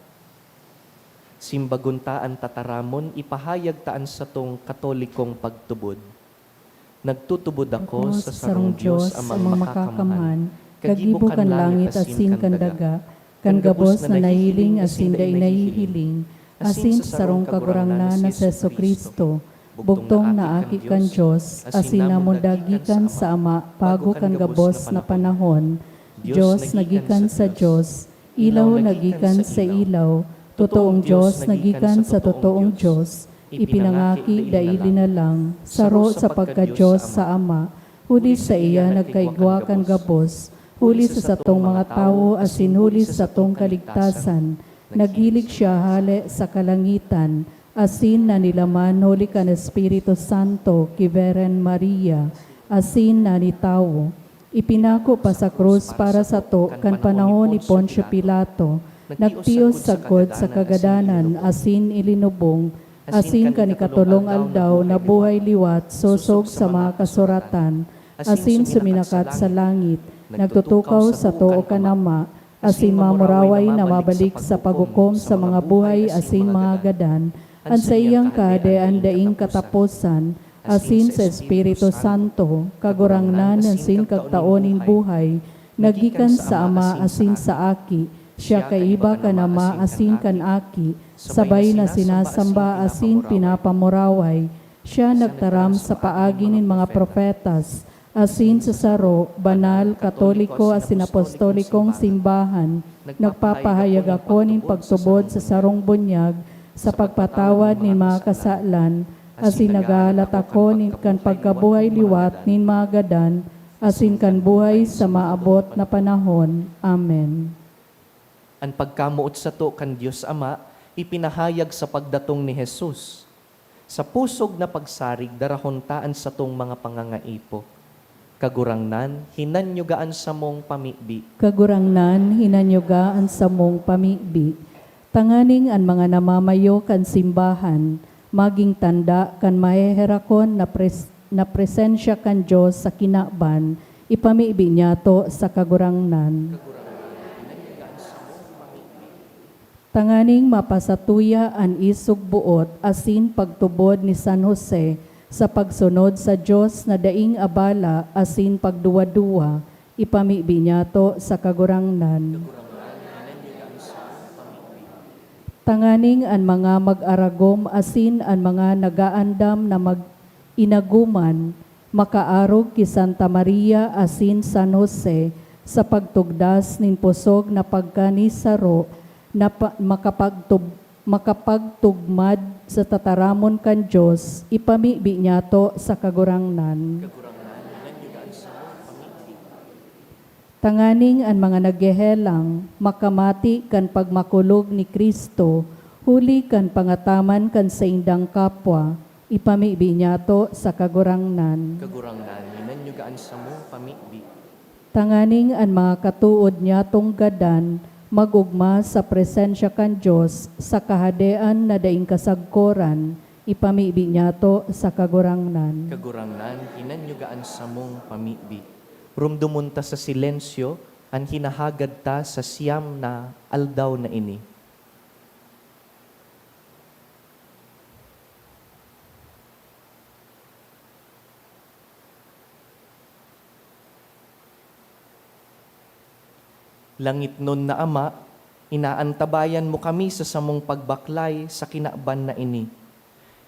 simbagon taan tataramon, ipahayag taan sa tong katolikong pagtubod. Nagtutubod ako sa sarong Diyos amang makakamahan, kagibo kan langit asin kan daga, kan gabos na nahiling asin da inahihiling, asin sa sarong kagurangnan na sa Yesu Kristo, bugtong na aki kan Diyos, asin namundagikan sa Ama, pago kan gabos na panahon, Diyos nagikan sa Diyos, ilaw nagikan sa ilaw, totoong Diyos nagikan sa totoong Diyos, ipinangaki daili na lang, saro sa pagka-Diyos sa Ama, huli sa iya nagkaigwa kan gabos, huli sa satong mga tao asin huli sa satong kaligtasan, naghilig siya hali sa kalangitan, asin na nilaman huli kan Espiritu Santo, kiveren Maria, asin na ni tao. Ipinako pa sa krus para sa to kan panahon ni Poncio Pilato, nagtiyos sagkod sa kagadanan, asin ilinubong, asin kanikatulong aldaw na buhay liwat, sosog sa mga kasuratan, asin suminakat sa langit, nagtutukaw sa too kanama, asin mamuraway na mabalik sa pagukom sa mga buhay, asin mga gadan, an sa iyang kadean daing katapusan, asin sa Espiritu Santo, kagurangnan asin kagtaonin buhay, nagikan sa Ama asin sa Aki, siya kaiba kanama asin kan Aki, sabay na sinasamba asin pinapamuraway, siya nagtaram sa paagi nin mga profetas, asin sa saro, banal, katoliko asin apostolikong simbahan, nagpapahayag ako nin pagtubod sa sarong bunyag, sa pagpatawad nin mga kasalan, asin nagahalat ako nin kan pagkabuhay liwat nin mga gadan, asin kan buhay sa maabot na panahon. Amen. Ang pagkamuot sa to kan Diyos Ama, ipinahayag sa pagdatong ni Jesus. Sa pusog na pagsarig, darahontaan sa tong mga pangangaipo. Kagurangnan, hinanyugaan sa mong pamibi. Kagurangnan, hinanyugaan sa mong pamibi. Tanganing ang mga namamayo kan simbahan, maging tanda kan maheherakon na presensya kan Diyos sa kinaban, ipamibi niya to sa kagurangnan. Tanganing mapasatuya an isog buot asin pagtubod ni San Jose sa pagsunod sa Diyos na daing abala asin pagduwa-duwa, ipamibi niya to sa kagurangnan. Tanganing an mga mag-aragom asin an mga nagaandam na mag-inaguman, makaarog ki Santa Maria asin San Jose sa pagtugdas nin pusog na pagkanisaro na makapagtugmad sa tataramon kan Diyos, ipamibi niya to sa kagurangnan. Tanganing ang mga naggehelang, makamati kan pagmakulog ni Kristo, huli kan pangataman kan sa indang kapwa, ipamibi niya to sa kagurangnan. Kagurangnan, hinanyugaan sa mong pamibi. Tanganing ang mga katuod niya tong gadan, magugma sa presensya kan Diyos sa kahadean na daing kasagkoran, ipamibi niya to sa kagurangnan. Kagurangnan, hinanyugaan sa mong pamibi. Rumdumunta sa silensyo, ang hinahagad ta sa siyam na aldaw na ini. Langit nun na Ama, Inaantabayan mo kami sa samong pagbaklay sa kinaban na ini.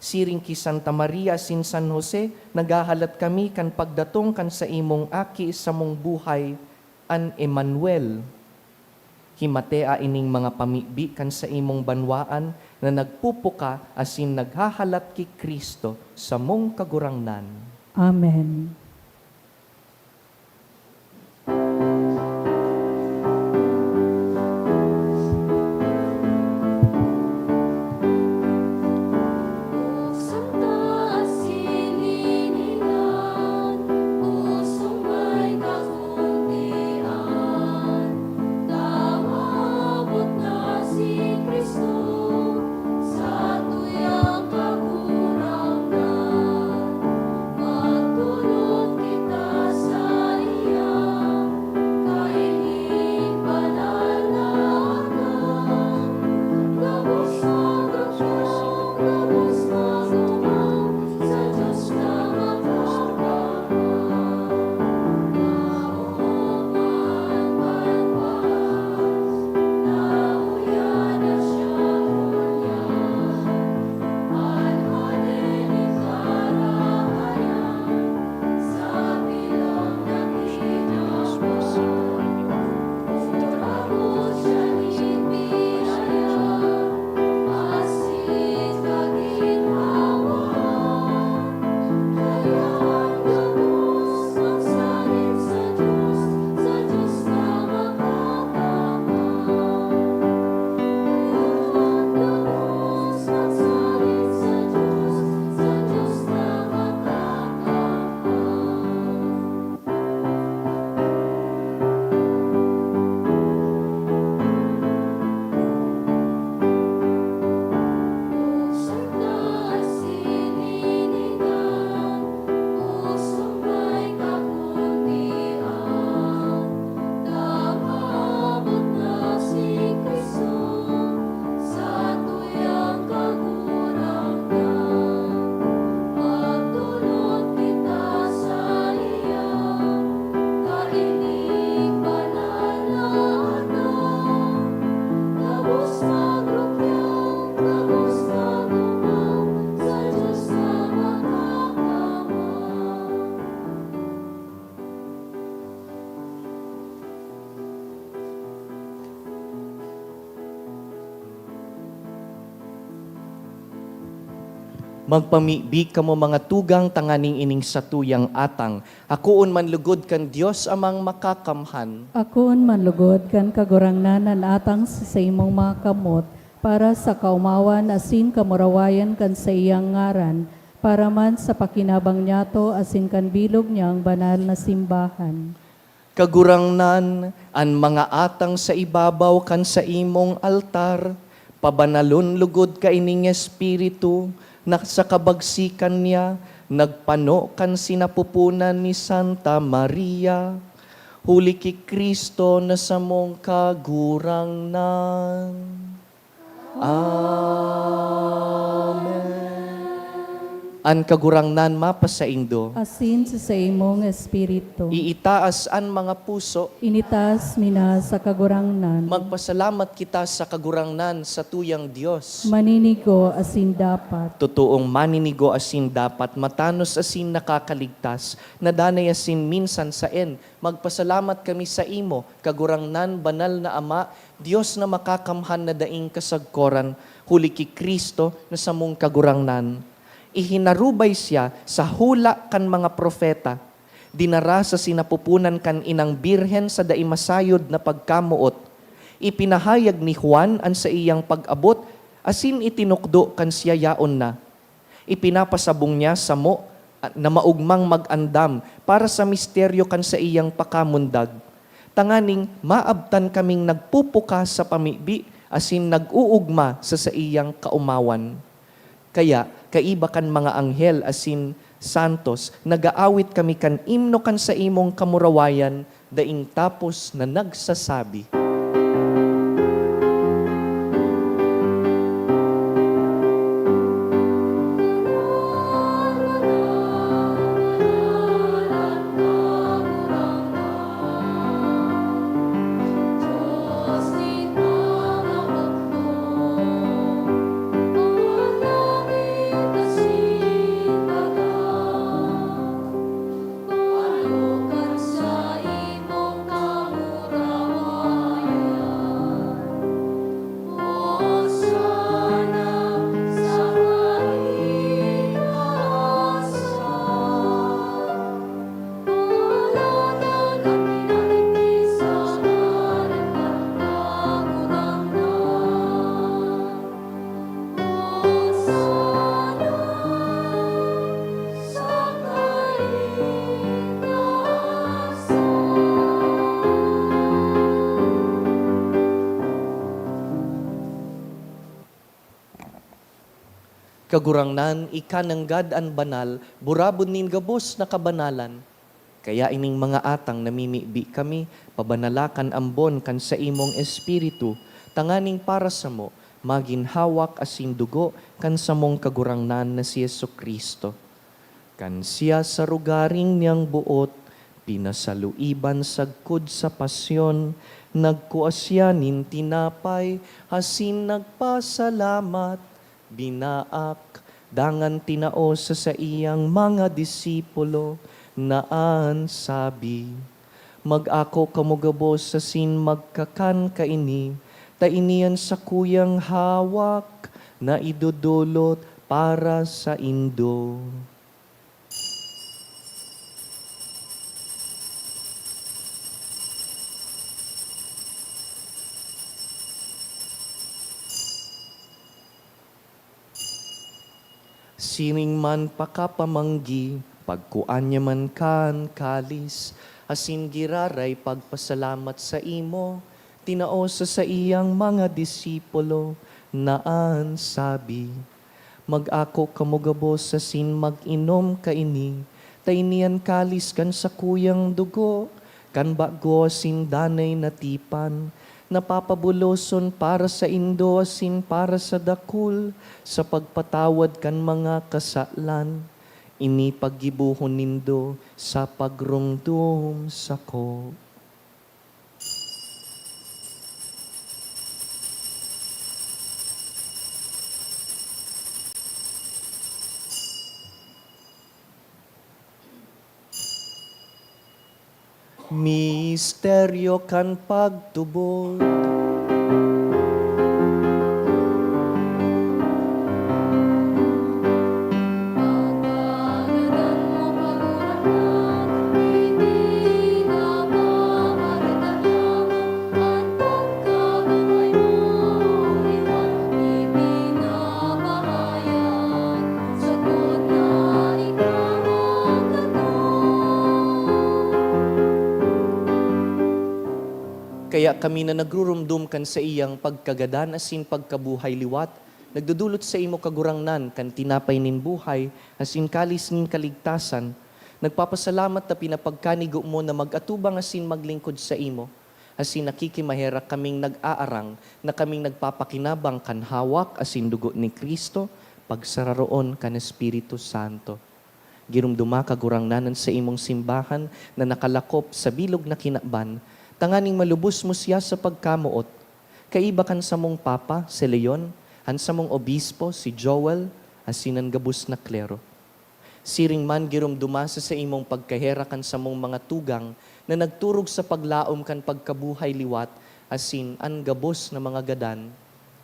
Siring ki Santa Maria sin San Jose, nagahalat kami kan pagdatong kan sa imong aki sa mong buhay, an Emmanuel. Himatea ining mga pamibi kan sa imong banwaan na nagpupuka asin naghahalat ki Kristo sa mong kagurangnan. Amen. Buksan taas sininingan, pusong may kakuntian. Tawabot na si Kristo sa tuyang kagurangan. Magtulot kita sa iya, kainin banal na anak. Gabos na gabos, gabos na gumang, sa Diyos na mapapahal. Nauman panwas, nauya na siya unya. Anhanin ikarahayan, sa bilog na kinabuhan. Urabot siya ibinaya, asin kaginhawahan. Kaya ang gabos magsalit sa Diyos na makakamay. Kaya ang gabos magsalit sa Diyos na makakamay. Buksan taas sininingan, pusong may kakuntian. Nakabot na si Kristo sa tuyang kagurangan. Magtulot kita sa iya, kainin banal na anak. Gabos magrukyang, gabos magumang, sa Diyos na makakamay. Magpamibi kamo mga tugang tanganing ining satuyang atang. Akoon man lugod kan Dios amang makakamhan. Akoon manlugod kan kagurangnanan atang sa imong mga kamot, para sa kaumawan asin kamurawayan kan sa iyang ngaran, para man sa pakinabang niyato asin kan bilog niyang banal na simbahan. Kagurangnan an mga atang sa ibabaw kan sa imong altar, pabanalon lugod ka ining espiritu, na sa kabagsikan niya, nagpano kan sinapupunan ni Santa Maria, huli ki Kristo na sa mong kagurangnan. Amen. An kagurangnan mapasaindo, Asin sa imong espiritu. iitaas an mga puso, Initas mina sa kagurangnan. magpasalamat kita sa kagurangnan sa tuyang Diyos. Maninigo asin dapat. Totoong maninigo asin dapat, matanos asin nakakaligtas, nadanay asin minsan sa magpasalamat kami sa imo, kagurangnan banal na Ama, Diyos na makakamhan na daing kasagkoran, huli ki Kristo na sa mong kagurangnan. Ihinarubay siya sa hula kan mga profeta, dinara sa sinapupunan kan inang birhen sa daimasayod na pagkamuot, ipinahayag ni Juan an sa iyang pag-abot, asin itinukdo kan siya yaon na. Ipinapasabong niya sa mo na maugmang mag-andam para sa misteryo kan sa iyang pakamundag. Tanganing maabtan kaming nagpupuka sa pamibi, asin nag-uugma sa iyang kaumawan. Kaya, kaiba kan mga anghel asin santos, nagaawit kami kan imno kan sa imong kamurawayan, daing tapos na nagsasabi. Diyos ni Kagurangnan, ikananggad an banal, burabon nin gabos na kabanalan. Kaya ining mga atang namimibi kami, pabanalakan ambon kan sa imong espiritu, tanganing para sa mo, maginhawak asin dugo kan sa mong kagurangnan na si Yesu Kristo. Kan siya sa rugaring niyang buot, pinasaluiban sagkod sa pasyon, nagkuasyanin tinapay, hasin nagpasalamat, binaak, dangan tinao sa iyang mga disipulo, naan sabi, mag-ako kamugabos sa sin magkakan kaini, tainian sa kuyang hawak, na idudulot para sa indo. Sining man pakapamanggi, pagkuan niya man kan kalis, asin giraray pagpasalamat sa imo, tinao sa iyang mga disipulo, naan sabi, mag-ako kamugabos sa sin mag-inom kaini, tainian kalis kan sa kuyang dugo, kan bago sin danay natipan, napapabuloson para sa indo asin para sa dakul, sa pagpatawad kan mga kasalan, ini paggibuhon nindo sa pagrumdum sako. Misteryo kan pagtubod, Pagkagadan mo kagurangnan, hindi na mamaritayan. At pagkabuhay mo, iwan ibinabahayag. Sagot na ikaw ang kaya kami na nagrurumdum kan sa iyang pagkagadan asin pagkabuhay liwat, nagdudulot sa imo kagurangnan kan tinapay nin buhay, asin kalis nin kaligtasan, nagpapasalamat na pinapagkanigo mo na mag-atubang asin maglingkod sa imo, asin nakikimahera kaming nag-aarang na kaming nagpapakinabang kan hawak asin dugo ni Kristo, pagsararoon kan Espiritu Santo. Girumduma kagurangnanan sa imong simbahan na nakalakop sa bilog na kinaban, tanganing malubos mo siya sa pagkamuot. Kaiba kan sa mong papa, si Leon, han sa mong obispo, si Joel, asinan gabus na klero. Siring man girum dumasa sa imong pagkahera kan sa mong mga tugang na nagturog sa paglaom kan pagkabuhay liwat, asin an gabos na mga gadan.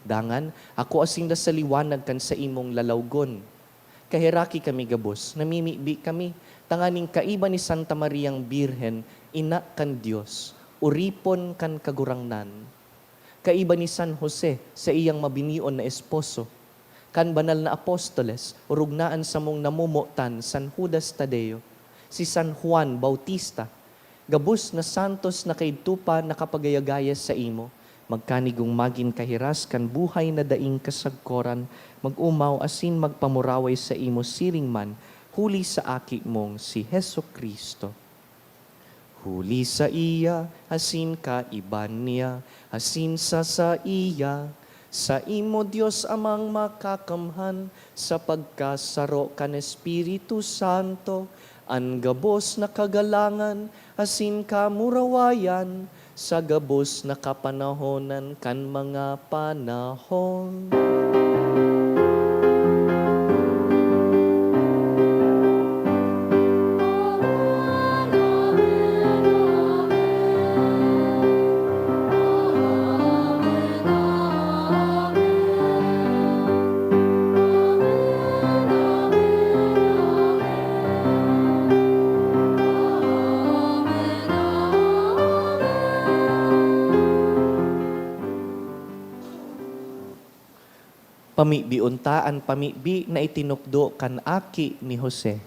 Dangan, ako asin da sa liwanag kan sa imong lalawgon. Kahiraki kami gabos, namimibi kami, tanganing kaiba ni Santa Mariang Birhen, ina kan Diyos, uripon kan kagurangnan. Kaiba ni San Jose sa iyang mabinion na esposo, kan banal na apostoles, urugnaan sa mong namumutan San Judas Tadeo, si San Juan Bautista, gabus na santos na kaidtupa nakapagayagaya sa imo, magkanigong magin kahiras kan buhay na daing kasagkoran, mag-umaw asin magpamuraway sa imo siring man, huli sa aki mong si Heso Kristo. Huli sa iya, asin ka iban niya, asin sa iya, sa imo Diyos amang makakamhan, sa pagkasaro kan Espiritu Santo, an gabos na kagalangan, asin ka murawayan, sa gabos na kapanahonan kan mga panahon. Pamibi untaan, pamibi na itinukdo kan aki ni Jose.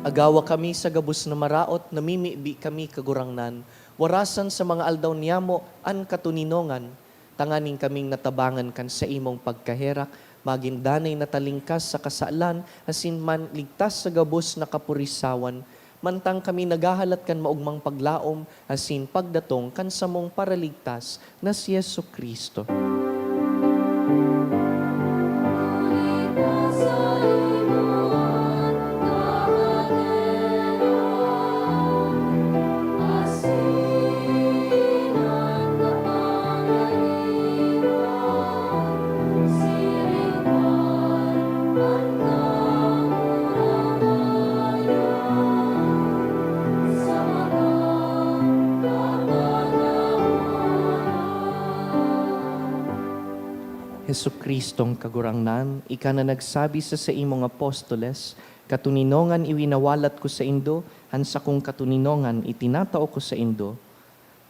Agawa kami sa gabus na maraot, namimibi kami kagurangnan. Warasan sa mga aldaw niyamo, an katuninongan. Tanganing kaming natabangan kan sa imong pagkaherak, magindanay natalingkas sa kasalan, asin man ligtas sa gabus na kapurisawan. Mantang kami nagahalat kan maugmang paglaom, asin pagdatong kan samong paraligtas na si Yesu Kristo. Hesu Kristong kagurangnan, ika na nagsabi sa imong apostoles, katuninongan iwinawalat ko sa indo, hansa kong katuninongan itinatao ko sa indo.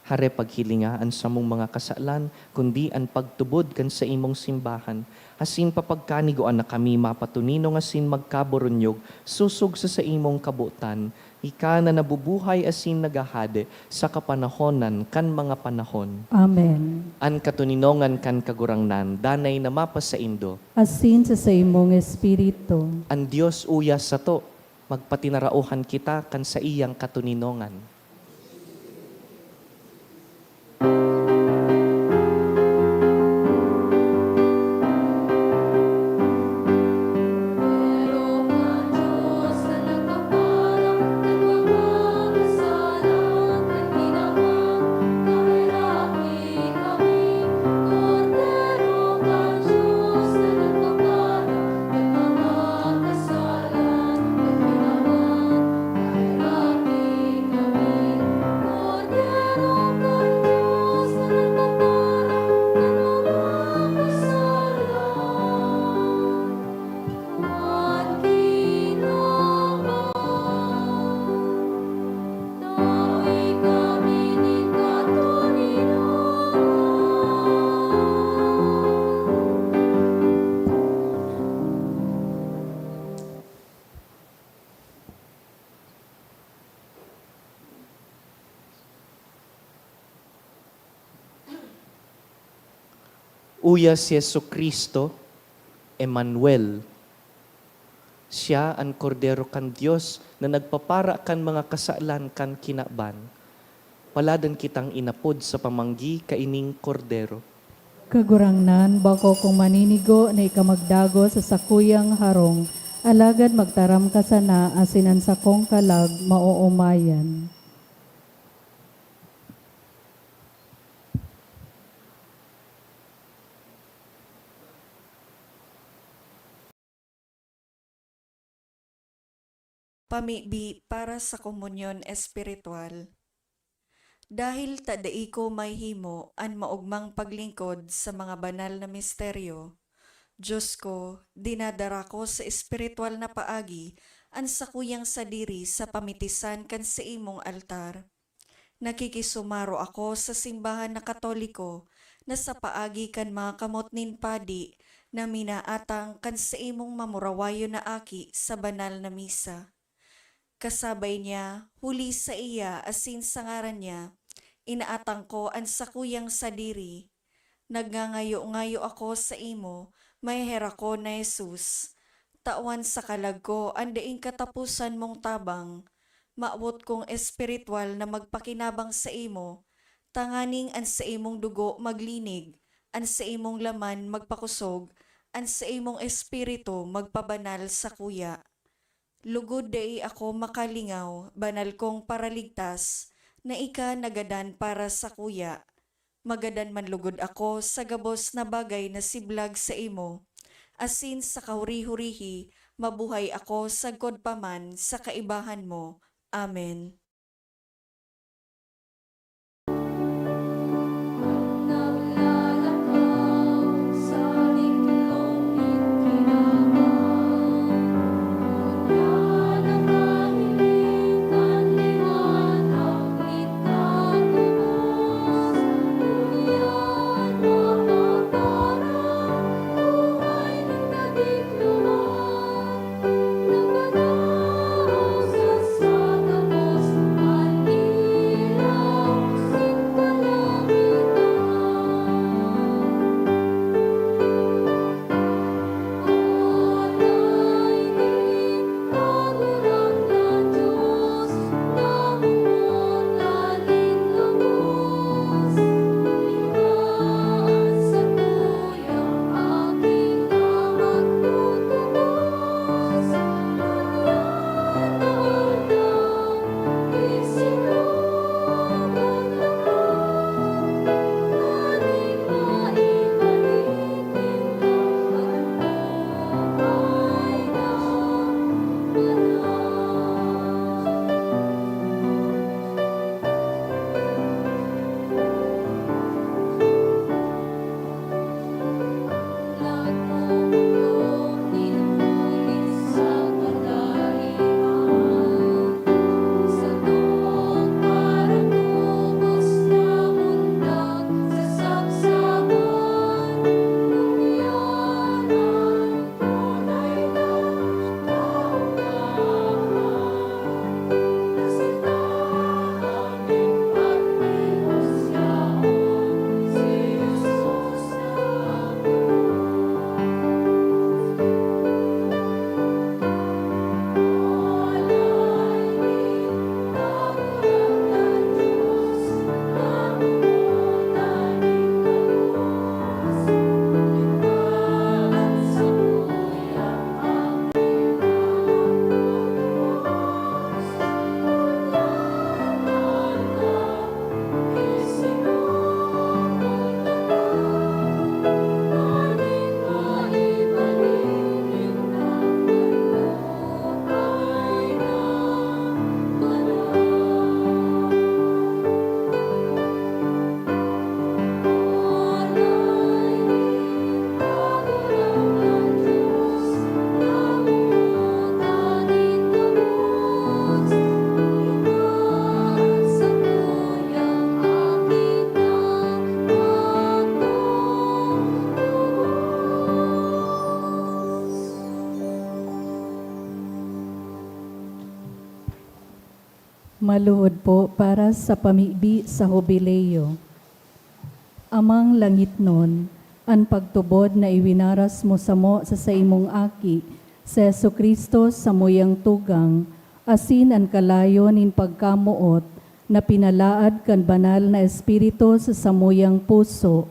Hare paghilingaan sa mong mga kasalan, kundi ang pagtubod kan sa imong simbahan. Asin papagkanigoan na kami mapatuninong asin magkaboronyog, susog sa imong kabutan. Ika na nabubuhay asin nagahade sa kapanahonan kan mga panahon. Amen. An katuninongan kan kagurangnan, danay na mapa sa indo. Asin sa imong espiritu. Ang Diyos uyas sa to, magpatinarauhan kita kan sa iyang katuninongan. Uya si Yesu Kristo, Emmanuel. Siya ang kordero kan Diyos na nagpapara kan mga kasalan kan kinaban. Paladan kitang inapod sa pamanggi kaining kordero. Kagurangnan, bako kung maninigo na ikamagdago sa sakuyang harong, alagad magtaram ka sana asinan sa kong kalag mauumayan. Pamibi para sa komunyon espiritual. Dahil tadai ko may himo an maugmang paglingkod sa mga banal na misteryo, Diyos ko, dinadara ko sa espiritual na paagi an sakuyang sadiri sa pamitisan kan sa imong altar. Nakikisumaro ako sa simbahan na Katoliko na sa paagi kan mga kamot nin padi na minaatang kan sa imong mamurawayo na aki sa banal na misa. Kasabay niya, huli sa iya asin sa ngaran niya, inaatang ko ang sakuyang sadiri. Nagngangayo-ngayo ako sa imo, may hera ko na Jesus. Tawan sa kalag ko, andaing katapusan mong tabang. Maabot kong espiritual na magpakinabang sa imo, tanganing an sa imong dugo maglinig, an sa imong laman magpakusog, an sa imong espiritu magpabanal sa kuya. Lugod dai ako makalingaw, banal kong paraligtas, na ika nagadan para sa kuya. Magadan man lugod ako sa gabos na bagay na siblag sa imo. Asin sa kahuri-hurihi, mabuhay ako sagkod paman sa kaibahan mo. Amen. Naglalakaw sa liklong ikinabang, Unya nakahilitan liwanag itatubos, Uyan makaparang buhay ng kadikluman, Nagpanaw sa Maluhod po para sa pamibi sa Jubileo. Amang langit nun, ang pagtubod na iwinaras mo sa imong aki, sa Jesucristo sa moyang tugang, asin ang kalayo nin pagkamuot, na pinalaad kan banal na espiritu sa samuyang puso,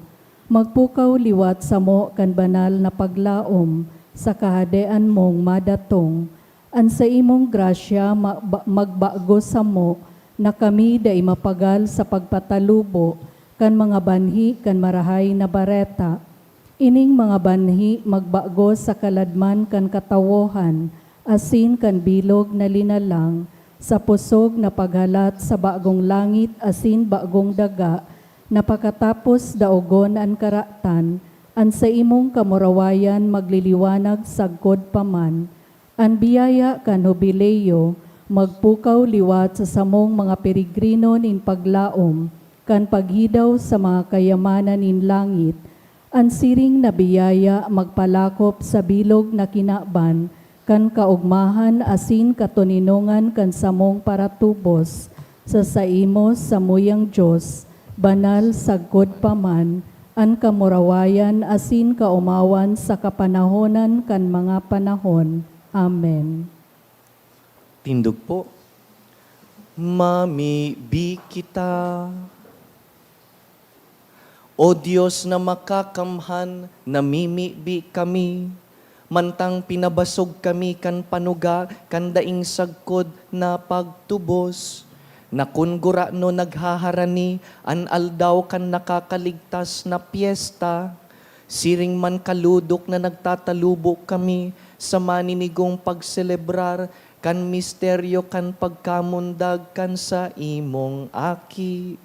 magpukaw liwat sa mo kan banal na paglaom, sa kahadean mong madatong, an sa imong grasya magbago sa mo, na kami da mapagal sa pagpatalubo, kan mga banhi kan marahay na bareta. Ining mga banhi magbago sa kaladman kan katawohan, asin kan bilog na linalang, sa pusog na paghalat sa bagong langit asin bagong daga, napakatapos daogon an karatan, an sa imong kamurawayan magliliwanag sagkod paman, an biyaya kan Jubileo, magpukaw liwat sa samong mga peregrino nin paglaom, kan paghidaw sa mga kayamanan nin langit, an siring na biyaya magpalakop sa bilog na kinaban, kan kaugmahan asin katuninongan kan samong paratubos, sa saimos sa muyang Diyos, banal sagkod paman, an kamurawayan asin kaumawan sa kapanahonan kan mga panahon. Amen. Tindog po. Mamibi kita. O Diyos na makakamhan, namimibi kami, mantang pinabasog kami kan panuga, kan daing sagkod na pagtubos. Nakungura no naghaharani, an aldaw kan nakakaligtas na piyesta, siring man kaludok na nagtatalubo kami, sa maninigong pagselebrar, kan misteryo kan pagkamundag kan sa imong aki.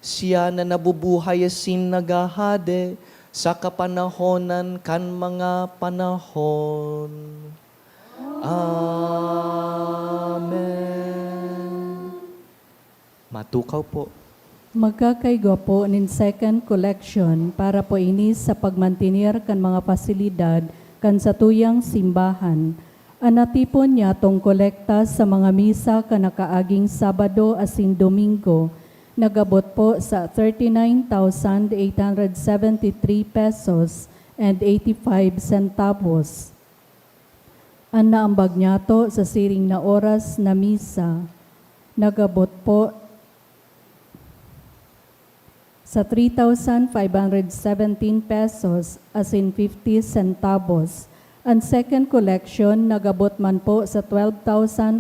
Siya na nabubuhay asin nagahade, sa kapanahonan kan mga panahon. Amen. Matukaw po. Magkakaigwa po nin second collection para po ini sa pagmantinir kan mga pasilidad kan sa tuyang simbahan. Anatipon niya tong kolekta sa mga misa kan nakaaging Sabado asin Domingo, nagabot po sa 39,873 pesos and 85 centavos. Ang naambag niya to sa siring na oras na misa, nagabot po sa 3,517 pesos as in 50 centavos. Ang second collection nagabot man po sa 12,169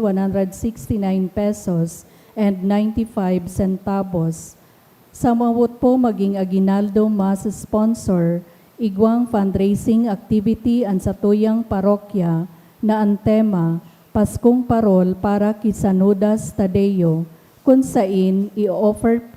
pesos and 95 centavos. Sa mawot po maging aginaldo mas sponsor, igwang fundraising activity ang satuyang parokya na ang tema, Paskong Parol para Kisanudas Tadeo, kung sain i-offer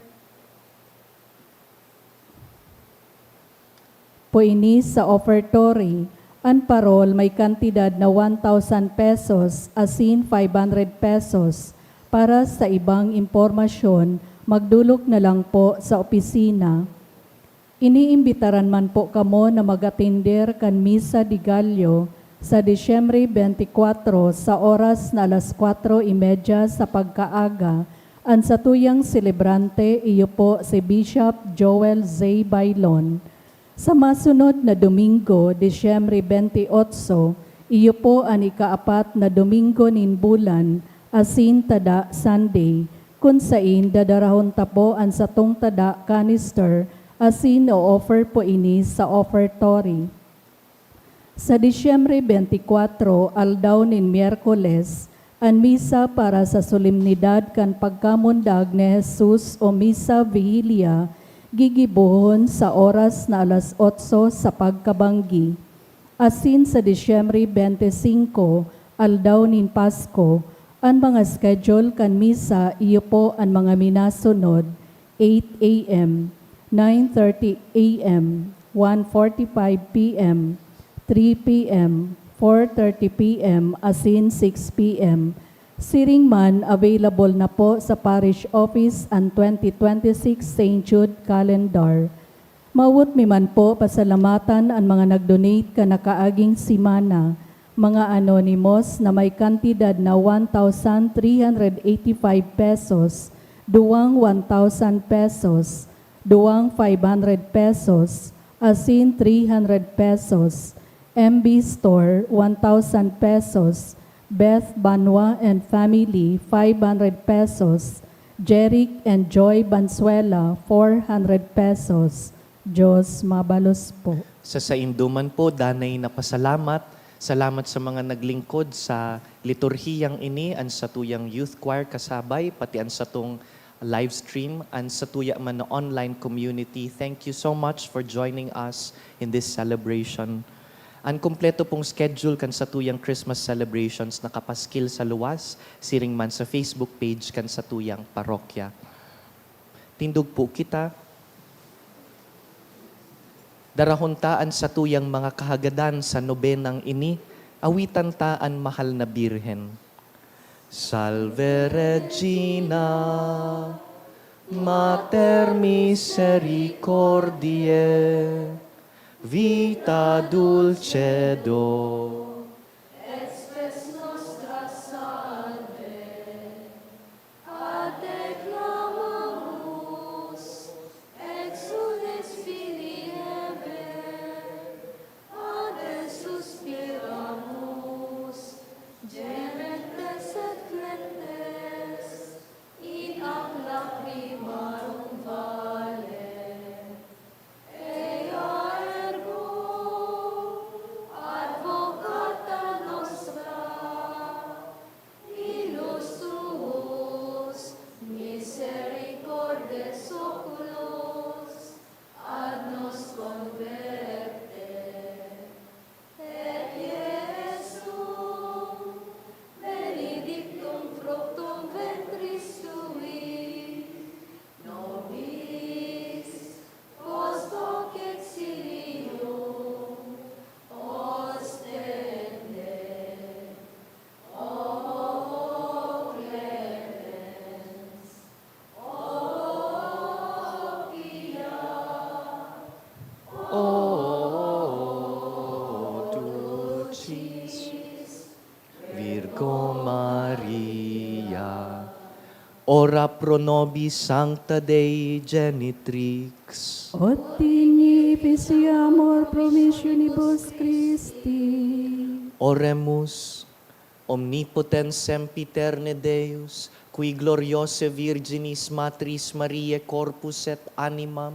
po ini sa offertory. Ang parol may kantidad na 1,000 pesos asin 500 pesos. Para sa ibang impormasyon, magdulog na lang po sa opisina. Iniimbitaran man po kamo na mag-atender kan Misa di Gallo sa Disyembre 24 sa oras na alas 4:30 sa pagkaaga. Ang satuyang celebrante iyo po si Bishop Joel Z. Bailon. Sa masunod na Domingo, Disyembre 28, iyo po ang ikaapat na Domingo nin bulan, asin tada Sunday, kung sain dadarahon tapo ang satong tada canister, asin o-offer po ini sa offertory. Sa Disyembre 24, aldaw nin Miyerkules, ang misa para sa solemnidad kan pagkamundag ni Jesus o Misa Vigilia, gigibuhon sa oras na alas 8 sa pagkabanggi. Asin sa Disyembre 25, aldaw nin Pasko, ang mga schedule kan misa iyo po ang mga minasunod, 8 a.m., 9:30 a.m., 1:45 p.m., 3 p.m., 4:30 p.m., asin 6 p.m. Siring man, available na po sa Parish Office ang 2026 St. Jude Calendar. Mawut mi man po pasalamatan ang mga nag-donate ka nakaaging simana. mga anonymous na may kantidad na 1,385 pesos, duwang 1,000 pesos, duwang 500 pesos, asin 300 pesos, MB Store 1,000 pesos, Beth Banwa and Family 500 pesos, Jeric and Joy Bansuela 400 pesos. Diyos mabalos po. Sa sainduman po, danay na pasalamat. Salamat sa mga naglingkod sa liturhiyang ini, an sa tuyang youth choir kasabay, pati an sa tong live stream, an sa tuya man na online community. Thank you so much for joining us in this celebration. Ang kumpleto pong schedule kan sa tuyang Christmas celebrations nakapaskil sa luwas, siring man sa Facebook page kan sa tuyang parokya. Tindog po kita. Darahuntaan sa tuyang mga kahagadan sa nobenang ini, awitan taan mahal na Birhen. Salve Regina, Mater Misericordiae, Vita Dulcedo. Expes nostra salve, ad declamamus, exules filii Heber, ad suspiramus, gementes et clementes, in ac lacrimarum vale. Ea ergo, advocata nostra, illustrus misericordes oculos, ad nos converte. Et Iesum, benedictum fructum ventris tui, nobis post hoc exilium ostende. O clemens, o pia, O Dulcis Virgo Maria, ora pro nobis sancta Dei genitrix. Ut inibisiamur promissionibus Christi. Oremus, omnipotens sempiterne Deus, qui gloriose Virginis Matris Mariae corpus et animam,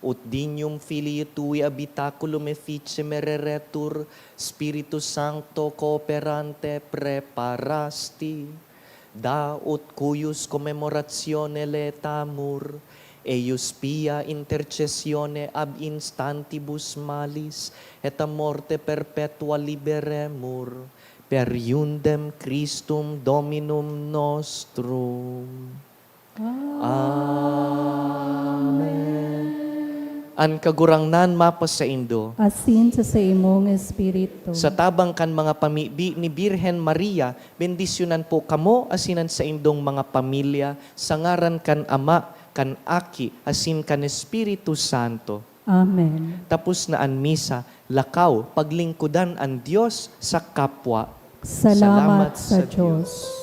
ut dignum Filii Tui habitaculum efficem reretur, Spiritus Sancto cooperante preparasti, da ut cuius commemoratione letamur, eius pia intercessione ab instantibus malis, et a morte perpetua liberemur, per iundem Christum Dominum nostrum. Amen. An kagurangnan mapas sa Indo, Asin sa imong espiritu. sa tabang kan mga pamibi ni Birhen Maria, bendisyonan po kamo asinan sa indong mga pamilya, sa ngaran kan Ama, kan Aki, asin kan Espiritu Santo. Amen. Tapos na an misa, lakaw, paglingkudan ang Diyos sa kapwa. Salamat sa Diyos.